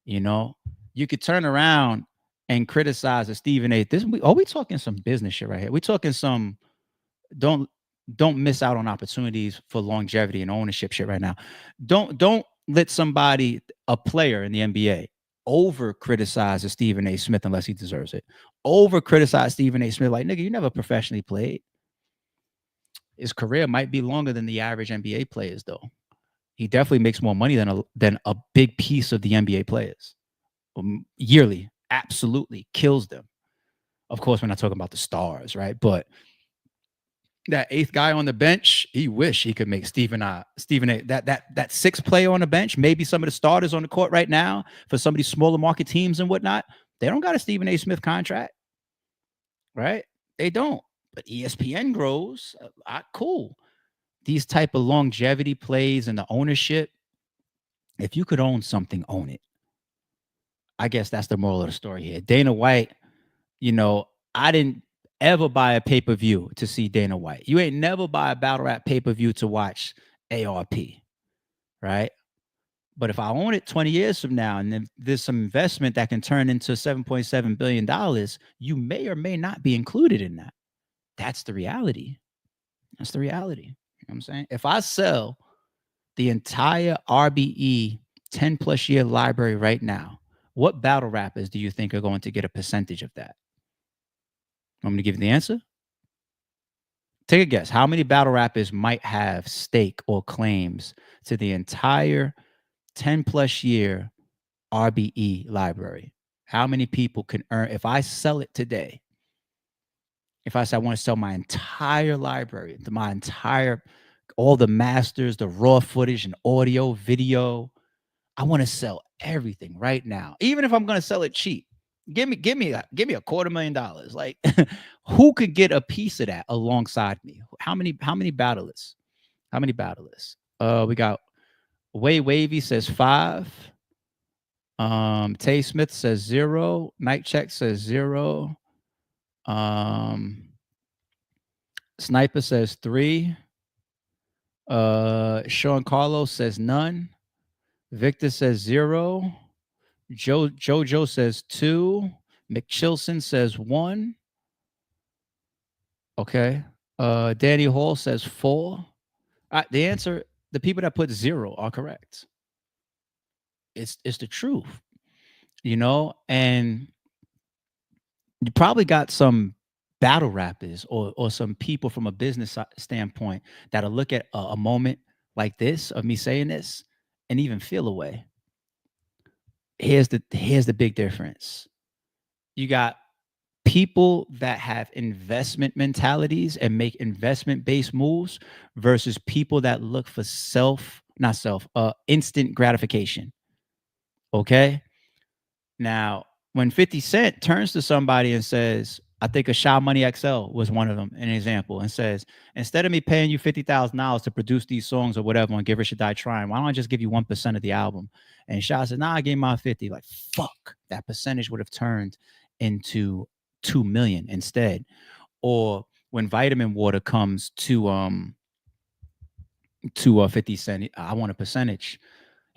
A: You know, you could turn around and criticize a Stephen A. We talking some business shit right here. We talking some don't miss out on opportunities for longevity and ownership shit right now. Don't let somebody, a player in the NBA, over criticize a Stephen A. Smith unless he deserves it. Over criticize Stephen A. Smith like, nigga, you never professionally played. His career might be longer than the average NBA players, though. He definitely makes more money than a big piece of the NBA players. Yearly, absolutely kills them. Of course, we're not talking about the stars, right? But that eighth guy on the bench, he wish he could make Stephen A. That sixth player on the bench, maybe some of the starters on the court right now for some of these smaller market teams and whatnot, they don't got a Stephen A. Smith contract, right? They don't. But ESPN grows. Cool. These type of longevity plays and the ownership, if you could own something, own it. I guess that's the moral of the story here. Dana White You know, I didn't ever buy a pay-per-view to see Dana White. You ain't never buy a battle rap pay-per-view to watch ARP, right? But if I own it 20 years from now and then there's some investment that can turn into $7.7 billion, you may or may not be included in that. That's the reality. That's the reality. You know what I'm saying? If I sell the entire RBE 10 plus year library right now, what battle rappers do you think are going to get a percentage of that? I'm going to give you the answer. Take a guess. How many battle rappers might have stake or claims to the entire 10 plus year RBE library? How many people can earn, if I sell it today, if I say I want to sell my entire library, all the masters, the raw footage and audio, video, I want to sell everything right now. Even if I'm going to sell it cheap, give me $250,000. Like, who could get a piece of that alongside me? How many battlers? How many battlers? We got Way Wavy says 5. Tay Smith says 0. Night Check says 0. Sniper says 3. Sean Carlos says none. Victor says 0. Jojo says 2. McChilson says 1. Okay. Danny Hall says 4. The answer, the people that put 0 are correct. It's the truth, you know, and you probably got some battle rappers or some people from a business standpoint that'll look at a moment like this of me saying this and even feel a way. Here's the big difference. You got people that have investment mentalities and make investment-based moves versus people that look for instant gratification. Okay. Now, when 50 Cent turns to somebody and says, I think a Sha Money XL was one of them, an example, and says, instead of me paying you $50,000 to produce these songs or whatever and Give It Should Die Trying, why don't I just give you 1% of the album? And Sha said, nah, I gave my 50. Like, fuck, that percentage would have turned into 2 million instead. Or when Vitamin Water comes to 50 Cent, I want a percentage.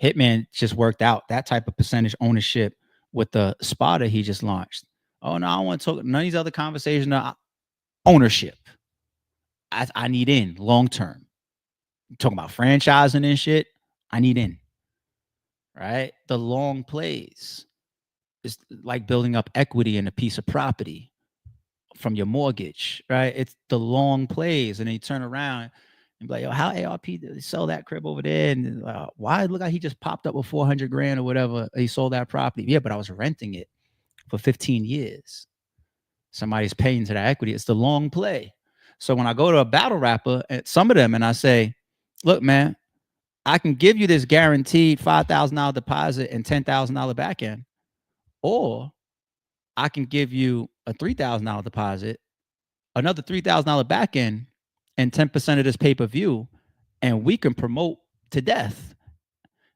A: Hitman just worked out that type of percentage ownership with the spotter he just launched. Oh no, I want to talk none of these other conversations. Ownership. I need in long term. Talking about franchising and shit. I need in. Right? The long plays. It's like building up equity in a piece of property from your mortgage, right? It's the long plays, and then you turn around and be like, yo, how ARP did sell that crib over there? And why it look like he just popped up with 400 grand or whatever? He sold that property. Yeah, but I was renting it for 15 years. Somebody's paying to that equity. It's the long play. So when I go to a battle rapper, at some of them, and I say, look, man, I can give you this guaranteed $5,000 deposit and $10,000 back end, or I can give you a $3,000 deposit, another $3,000 back end, and 10% of this pay-per-view, and we can promote to death.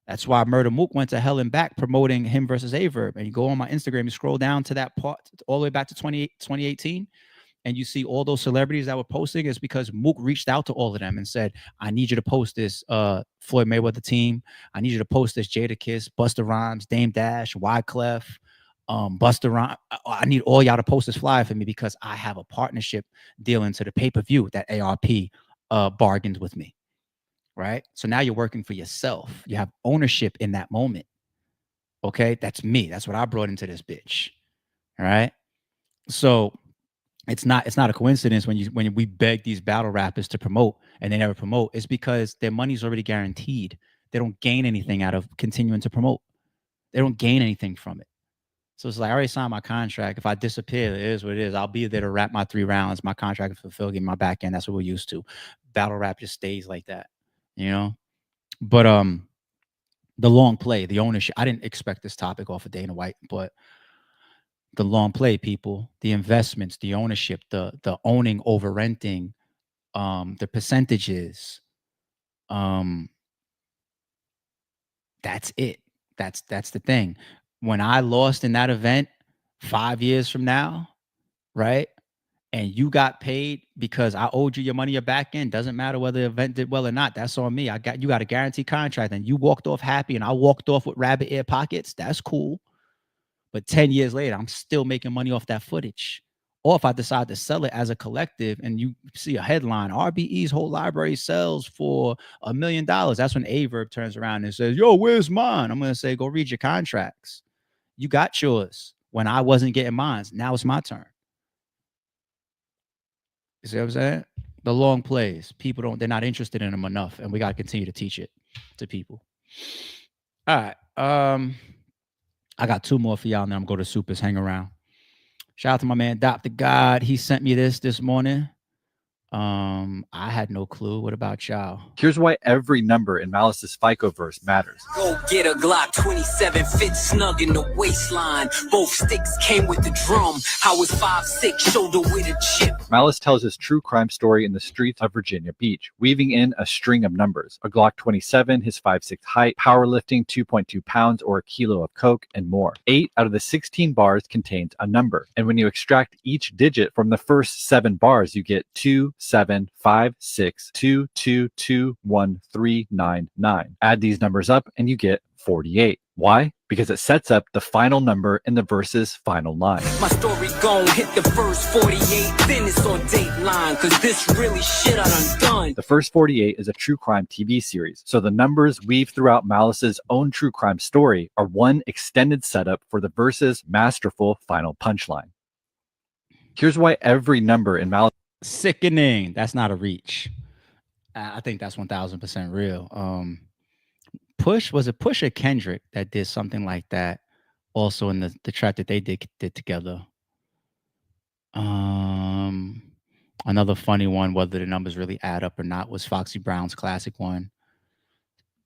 A: That's why Murder Mook went to hell and back promoting him versus Averb. And you go on my Instagram, you scroll down to that part all the way back to 2018, and you see all those celebrities that were posting. Is because Mook reached out to all of them and said, I need you to post this Floyd Mayweather team. I need you to post this Jadakiss, Busta Rhymes, Dame Dash, Wyclef, Busta Rhymes. I need all y'all to post this flyer for me because I have a partnership deal into the pay-per-view that ARP bargained with me. Right? So now you're working for yourself. You have ownership in that moment. Okay? That's me. That's what I brought into this bitch. All right? So it's not a coincidence when we beg these battle rappers to promote and they never promote. It's because their money's already guaranteed. They don't gain anything out of continuing to promote. They don't gain anything from it. So it's like, I already signed my contract. If I disappear, it is what it is. I'll be there to rap my 3 rounds. My contract is fulfilled, get my back end. That's what we're used to. Battle rap just stays like that. You know, but the long play, the ownership. I didn't expect this topic off of Dana White, but the long play, people, the investments, the ownership, the owning over renting, the percentages. That's it. That's the thing. When I lost in that event 5 years from now, right? And you got paid because I owed you your money your back end. Doesn't matter whether the event did well or not. That's on me. You got a guaranteed contract and you walked off happy and I walked off with rabbit ear pockets. That's cool. But 10 years later, I'm still making money off that footage. Or if I decide to sell it as a collective and you see a headline, RBE's whole library sells for $1 million. That's when Averb turns around and says, yo, where's mine? I'm going to say, go read your contracts. You got yours when I wasn't getting mine. Now it's my turn. You see what I'm saying? The long plays. People they're not interested in them enough. And we got to continue to teach it to people. All right. I got 2 more for y'all, and then I'm going to go to Supers. Hang around. Shout out to my man, Dr. God. He sent me this morning. I had no clue. What about y'all?
I: Here's why every number in Malice's FICO verse matters.
J: Go get a Glock 27, fit snug in the waistline. Both sticks came with the drum. I was 5'6", shoulder with a chip.
I: Malice tells his true crime story in the streets of Virginia Beach, weaving in a string of numbers. A Glock 27, his 5'6" height, powerlifting 2.2 pounds or a kilo of coke, and more. 8 out of the 16 bars contains a number. And when you extract each digit from the first 7 bars, you get 2, 7, 5, 6, 2, 2, 2, 1, 3, 9, 9. Add these numbers up and you get 48. Why? Because it sets up the final number in the verse's final line.
J: My story gon' hit the first 48, then it's on Dateline, cause this really shit I done.
I: The first 48 is a true crime TV series, so the numbers weaved throughout Malice's own true crime story are one extended setup for the verse's masterful final punchline. Here's why every number in Malice.
A: Sickening. That's not a reach. I think that's 1000% real. Push, was it Push or Kendrick that did something like that also in the track that they did together? Another funny one, whether the numbers really add up or not, was Foxy Brown's classic one.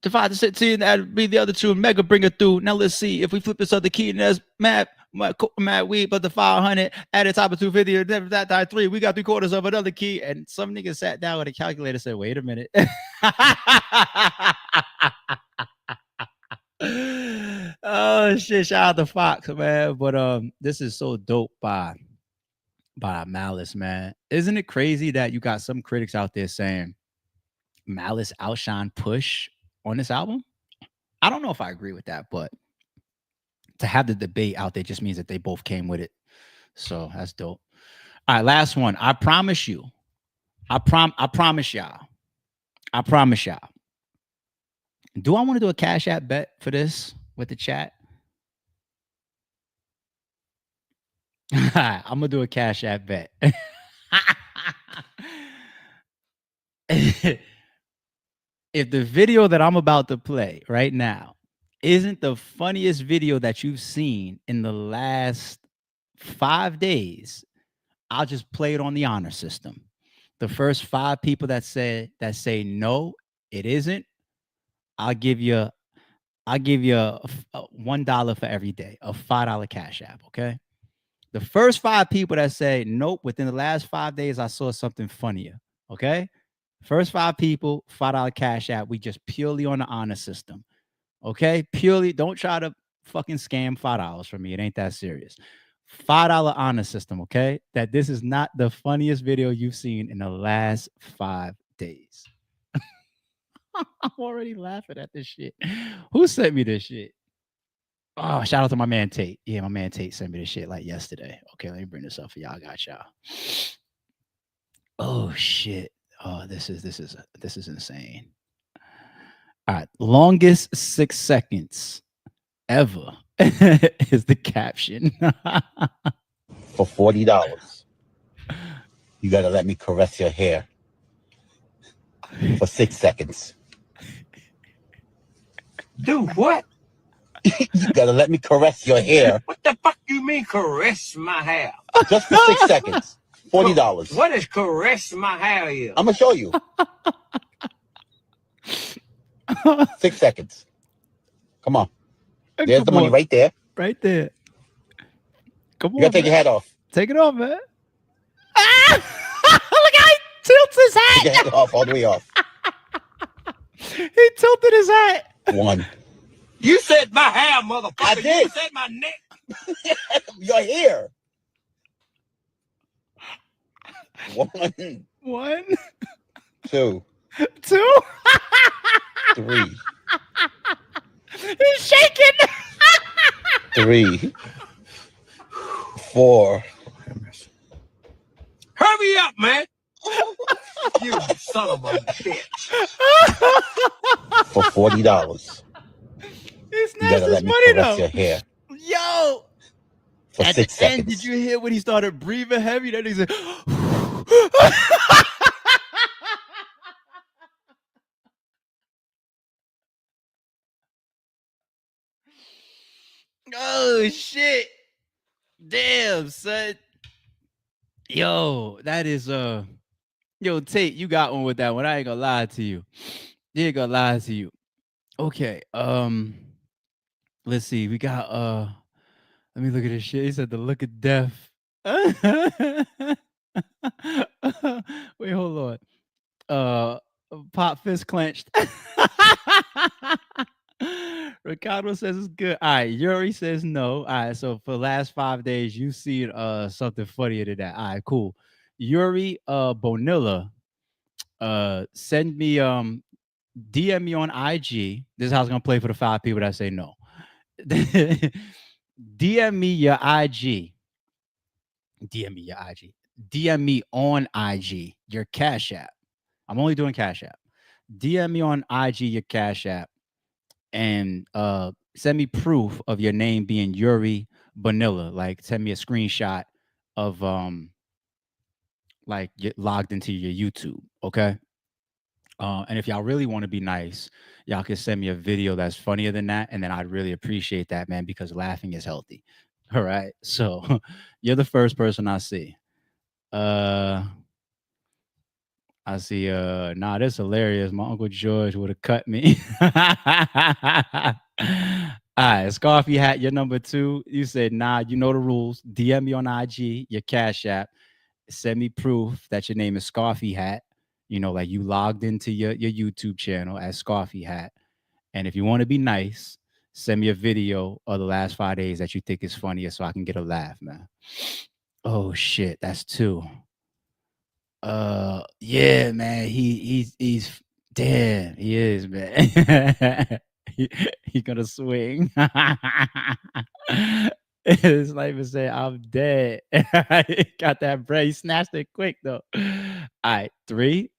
A: Divide the 16, that'd be the other 2, Mega bring it through. Now let's see if we flip this other key and there's mad weed, but the 500 at the top of 250, that die 3. We got 3/4 of another key. And some nigga sat down with a calculator and said, wait a minute. Oh shit, shout out to Fox, man. But this is so dope by Malice, man. Isn't it crazy that you got some critics out there saying Malice outshined Push on this album? I don't know if I agree with that, but to have the debate out there just means that they both came with it. So that's dope. All right, last one. I promise you. I promise y'all. Do I want to do a Cash App bet for this with the chat? I'm gonna do a Cash App bet. If the video that I'm about to play right now isn't the funniest video that you've seen in the last 5 days, I'll just play it on the honor system. The first 5 people that say no, it isn't, I'll give you a $1 for every day, a $5 Cash App, okay? The first 5 people that say nope, within the last 5 days, I saw something funnier, okay? First 5 people, $5 Cash App. We just purely on the honor system, okay? Purely, don't try to fucking scam $5 from me. It ain't that serious. $5 honor system, okay? That this is not the funniest video you've seen in the last 5 days. I'm already laughing at this shit. Who sent me this shit? Oh, shout out to my man Tate. Yeah, my man Tate sent me this shit like yesterday. Okay, let me bring this up for y'all. I got y'all. Oh shit. Oh, this is insane. All right, longest 6 seconds ever is the caption.
K: For $40, you gotta let me caress your hair for 6 seconds.
J: Do what?
K: You gotta let me caress your hair.
J: What the fuck you mean caress my hair?
K: Just for 6 seconds. $40.
J: What is caress my hair is?
K: I'm gonna show you. 6 seconds. Come on. There's the money right there.
A: Right there. Come on.
K: You gotta take your hat off.
A: Take it off, man. Ah! Look how he tilts his hat.
K: Take your hat off, all the way off.
A: He tilted his hat.
K: 1.
J: You said my hair, motherfucker.
K: I did.
J: You said my neck.
K: Your hair. 1,
A: One,
K: 2,
A: 2.
K: 3,
A: He's shaking.
K: 3, 4.
J: Hurry up, man. You son of a bitch.
K: For $40.
A: He
K: You
A: snatched
K: gotta
A: his
K: let me
A: money
K: caress
A: though.
K: your hair
A: Yo.
K: for
A: At
K: 6
A: the end,
K: seconds.
A: did you hear when he started breathing heavy? That he said, "Oh shit, damn son, yo, that is yo Tate, you got one with that one. I ain't gonna lie to you. You ain't gonna lie to you. Okay, let's see. We got let me look at this shit. He said the look of death. Wait, hold on. Pop fist clenched. Ricardo says it's good. All right, Yuri says no. All right, so for the last 5 days, you see something funnier than that. All right, cool. Yuri Bonilla, send me DM me on IG. This is how it's gonna play for the 5 people that say no. DM me your IG. DM me your IG. DM me on IG your Cash App. I'm only doing Cash App. DM me on IG your Cash App and send me proof of your name being Yuri Bonilla. Like send me a screenshot of like get logged into your YouTube. Okay. And if y'all really want to be nice, y'all can send me a video that's funnier than that, and then I'd really appreciate that, man, because laughing is healthy. All right. So you're the first person I see. I see, nah, that's hilarious. My Uncle George would have cut me. All right, Scarfy Hat, you're number 2. You said, nah, you know the rules. DM me on IG, your Cash App. Send me proof that your name is Scarfy Hat. You know, like you logged into your YouTube channel as Scarfy Hat. And if you want to be nice, send me a video of the last 5 days that you think is funnier so I can get a laugh, man. Oh, shit, that's 2. Yeah, man. He's damn, he is, man. he gonna swing. His life said, I'm dead. Got that bread. He snatched it quick though. All right, 3.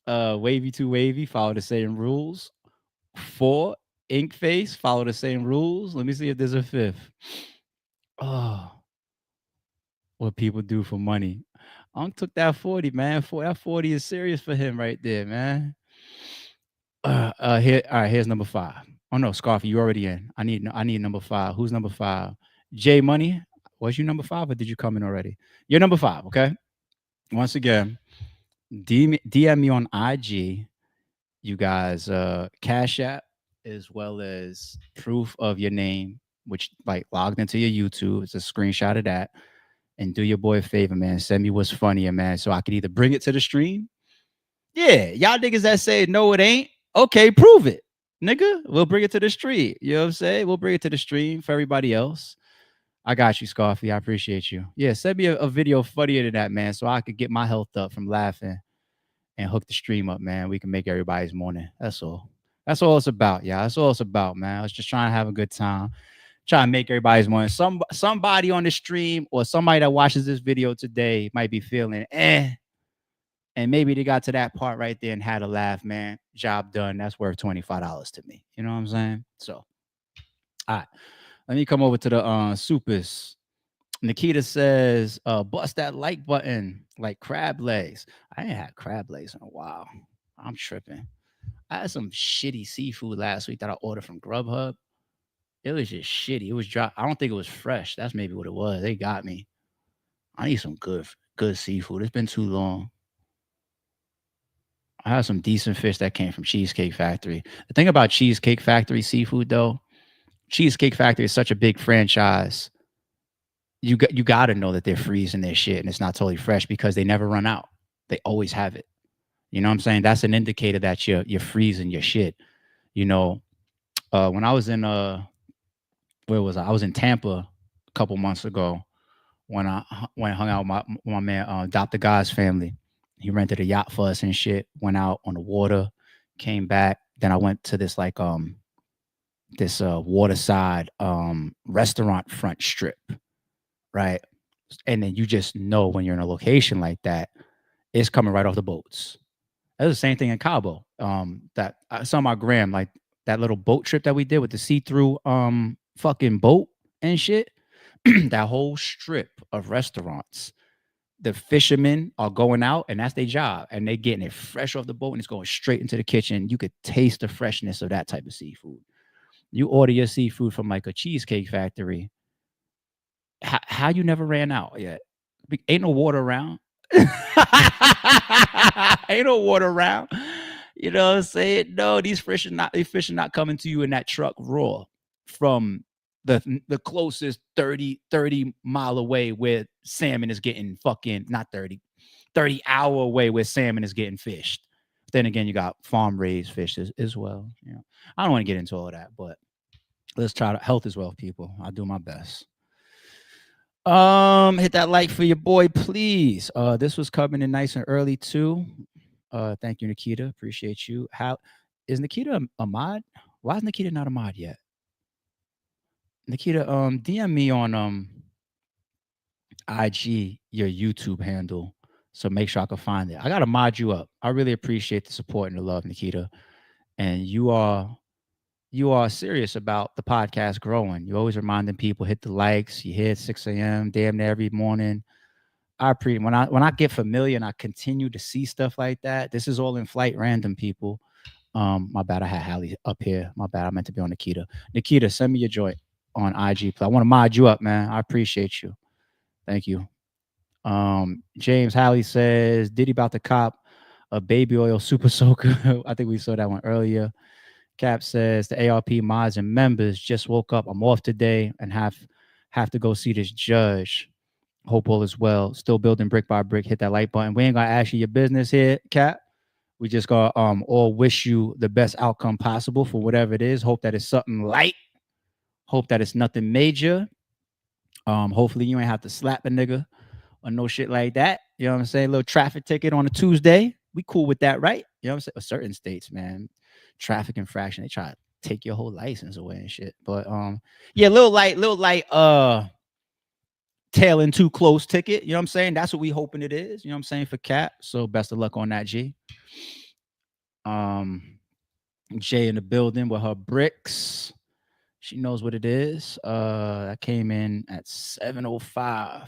A: Wavy to wavy, follow the same rules. 4, ink face, follow the same rules. Let me see if there's a 5th. Oh, what people do for money. Unc took that 40, man. That 40 is serious for him right there, man. Here, all right, here's number 5. Oh no, Scarfy, you already in. I need number 5. Who's number 5? J Money. Was you number 5 or did you come in already? You're number 5, okay? Once again, DM me on IG. You guys, Cash App, as well as proof of your name, which like logged into your YouTube. It's a screenshot of that. And do your boy a favor, man. Send me what's funnier, man, so I could either bring it to the stream. Yeah, y'all niggas that say no, it ain't. Okay, prove it, nigga. We'll bring it to the stream. You know what I'm saying? We'll bring it to the stream for everybody else. I got you, Scarfy. I appreciate you. Yeah, send me a video funnier than that, man, so I could get my health up from laughing and hook the stream up, man. We can make everybody's morning. That's all. That's all it's about, y'all. That's all it's about, man. I was just trying to have a good time. Try to make everybody's morning. Somebody on the stream or somebody that watches this video today might be feeling and maybe they got to that part right there and had a laugh, man. Job done. That's worth $25 to me. You know what I'm saying? So, all right. Let me come over to the supers. Nikita says, bust that like button like crab legs. I ain't had crab legs in a while. I'm tripping. I had some shitty seafood last week that I ordered from Grubhub. It was just shitty. It was dry. I don't think it was fresh. That's maybe what it was. They got me. I need some good seafood. It's been too long. I had some decent fish that came from Cheesecake Factory. The thing about Cheesecake Factory seafood, though, Cheesecake Factory is such a big franchise. You got to know that they're freezing their shit and it's not totally fresh because they never run out. They always have it. You know what I'm saying? That's an indicator that you're freezing your shit. You know, when I was in where was I? I was in Tampa a couple months ago. when I hung out with my man Dr. God's family. He rented a yacht for us and shit. Went out on the water, came back. Then I went to this like this waterside restaurant front strip, right? And then you just know when you're in a location like that, it's coming right off the boats. That's the same thing in Cabo. That I saw my gram, like that little boat trip that we did with the see-through fucking boat and shit. That whole strip of restaurants, the fishermen are going out and that's their job, and they getting it fresh off the boat and it's going straight into the kitchen. You could taste the freshness of that type of seafood. You order your seafood from like a cheesecake factory. How you never ran out yet? Ain't no water around. Ain't no water around. You know what I'm saying? No, these fish are not coming to you in that truck raw from the closest 30 mile away where salmon is getting fucking, not 30 hour away where salmon is getting fished. Then again, you got farm raised fish as well. You know, I don't want to get into all of that, but let's try to health as well, people. I'll do my best. Hit that like for your boy, please. This was coming in nice and early too. Thank you, Nikita. Appreciate you. How is Nikita a mod? Why is Nikita not a mod yet? Nikita, DM me on IG your YouTube handle, so make sure I can find it. I gotta mod you up. I really appreciate the support and the love, Nikita. And you are serious about the podcast growing. You're always reminding people, hit the likes. You hit 6 a.m. damn near every morning. I appreciate when I get familiar and I continue to see stuff like that. This is all in flight random, people. My bad. I had Hallie up here. My bad. I meant to be on Nikita. Nikita, send me your joint on IG. I want to mod you up, man. I appreciate you. Thank you. James Hallie says, Diddy about to cop a baby oil super soaker. I think we saw that one earlier. Cap says the ARP mods and members just woke up. I'm off today and have to go see this judge. Hope all is well. Still building brick by brick. Hit that like button. We ain't gonna ask you your business here, Cap. We just gonna all wish you the best outcome possible for whatever it is. Hope that it's something light. Hope that it's nothing major. Hopefully you ain't have to slap a nigga or no shit like that. You know what I'm saying? A little traffic ticket on a Tuesday. We cool with that, right? You know what I'm saying? Certain states, man, traffic infraction, they try to take your whole license away and shit. But yeah, little light tailing too close ticket. You know what I'm saying? That's what we hoping it is. You know what I'm saying, for Cap. So best of luck on that, G. Jay in the building with her bricks. She knows what it is. That came in at 7:05.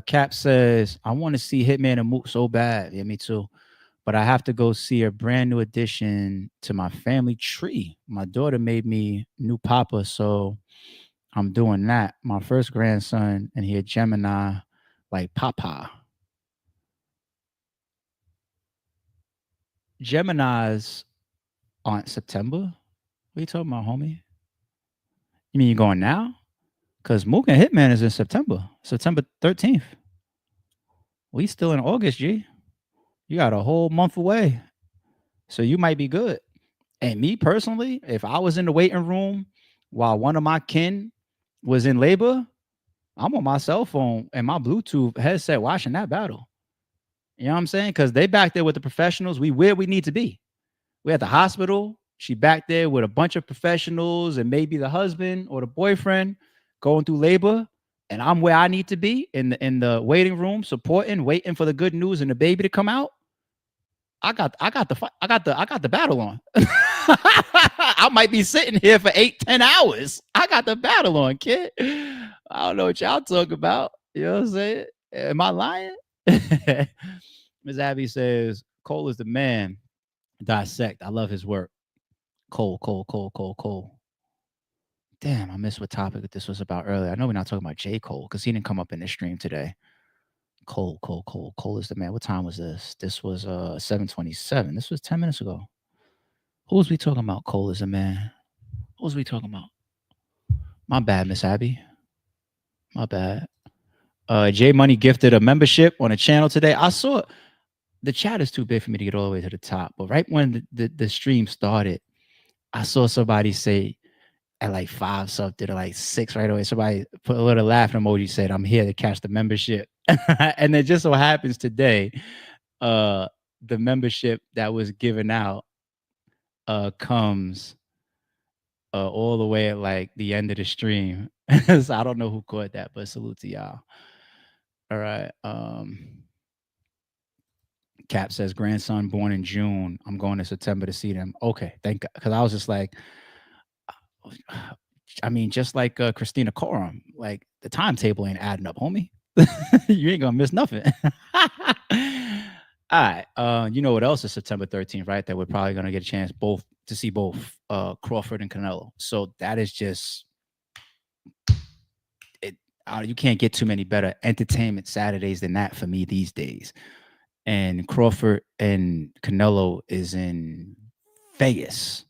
A: Cap says, I want to see Hitman and Mook so bad. Yeah, me too. But I have to go see a brand new addition to my family tree. My daughter made me new papa, so I'm doing that. My first grandson, and he a Gemini, like Papa. Geminis aren't September. What are you talking about, homie? You mean you're going now? Because Mook and Hitman is in September 13th. We still in August, G. You got a whole month away. So you might be good. And me personally, if I was in the waiting room while one of my kin was in labor, I'm on my cell phone and my Bluetooth headset watching that battle. You know what I'm saying? Because they back there with the professionals. We where we need to be. We're at the hospital. She back there with a bunch of professionals and maybe the husband or the boyfriend going through labor. And I'm where I need to be in the waiting room, supporting, waiting for the good news and the baby to come out. I got the battle on. I might be sitting here for 8-10 hours. I got the battle on, kid. I don't know what y'all talking about. You know what I'm saying? Am I lying? Ms. Abby says, Cole is the man. Dissect. I love his work. Cole. Damn, I missed what topic this was about earlier. I know we're not talking about J. Cole because he didn't come up in the stream today. Cole is the man. What time was this? This was 7:27. This was 10 minutes ago. Who was we talking about? Cole is the man. What was we talking about? My bad, Miss Abby. My bad. J Money gifted a membership on a channel today. I saw the chat is too big for me to get all the way to the top. But right when the stream started, I saw somebody say, at like 5 something or like 6 right away. Somebody put a little laughing emoji, said, "I'm here to catch the membership." And it just so happens today, the membership that was given out comes all the way at like the end of the stream. So I don't know who caught that, but salute to y'all. All right. Cap says, grandson born in June. I'm going to September to see them. Okay, thank God. Because I was just like, I mean, just like Khristina Khorram, like the timetable ain't adding up, homie. You ain't gonna miss nothing. All right. You know what else is September 13th, right? That we're probably gonna get a chance to see both Crawford and Canelo. So that is just it. You can't get too many better entertainment Saturdays than that for me these days. And Crawford and Canelo is in Vegas,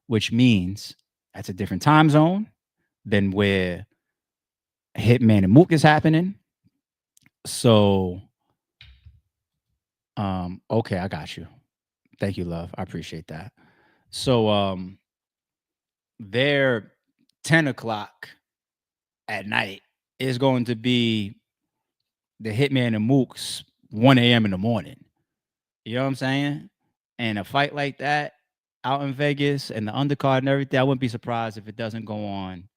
A: which means that's a different time zone than where Hitman and Mook is happening. So, okay, I got you. Thank you, love. I appreciate that. So, their 10 o'clock at night is going to be the Hitman and Mook's 1 a.m. in the morning. You know what I'm saying? And a fight like that out in Vegas and the undercard and everything, I wouldn't be surprised if it doesn't go on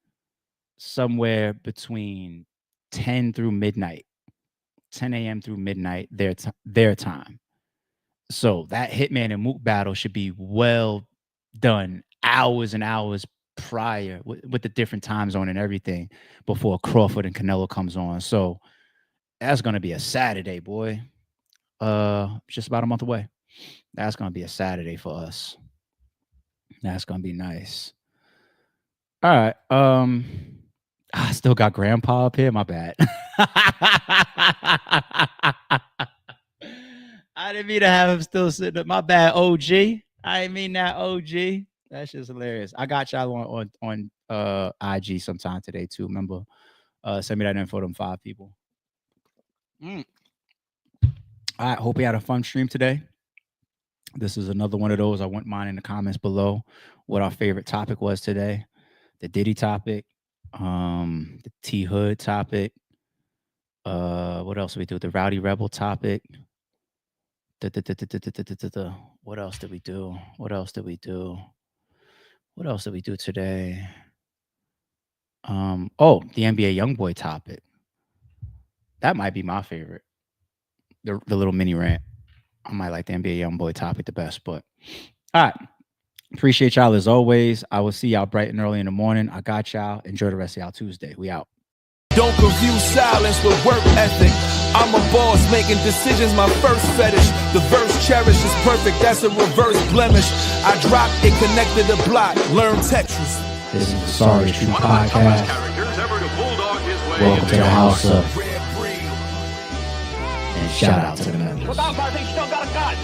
A: somewhere between 10 through midnight, 10 a.m. through midnight, their time. So that Hitman and Mook battle should be well done hours and hours prior with the different time zone and everything before Crawford and Canelo comes on. So that's going to be a Saturday, boy. Just about a month away. That's going to be a Saturday for us. That's going to be nice. All right. I still got Grandpa up here. My bad. I didn't mean to have him still sitting up. My bad, OG. I didn't mean that, OG. That's just hilarious. I got y'all on IG sometime today too. Remember, send me that info to them 5 people. All right. Hope you had a fun stream today. This is another one of those. I wouldn't mind in the comments below what our favorite topic was today. The Diddy topic, the T Hood topic. What else did we do? The Rowdy Rebel topic. What else did we do? What else did we do? What else did we do today? Oh, the NBA YoungBoy topic. That might be my favorite. The little mini rant. I might like the NBA YoungBoy topic the best, but all right. Appreciate y'all as always. I will see y'all bright and early in the morning. I got y'all. Enjoy the rest of y'all Tuesday. We out.
L: Don't confuse silence with work ethic. I'm a boss making decisions, my first fetish. The verse cherished is perfect, that's a reverse blemish. I dropped it, connected the block, learn Tetris.
A: This is the Sorry Street Podcast. Welcome to the house of. And shout out to the members.
J: Without, I think still got a gun.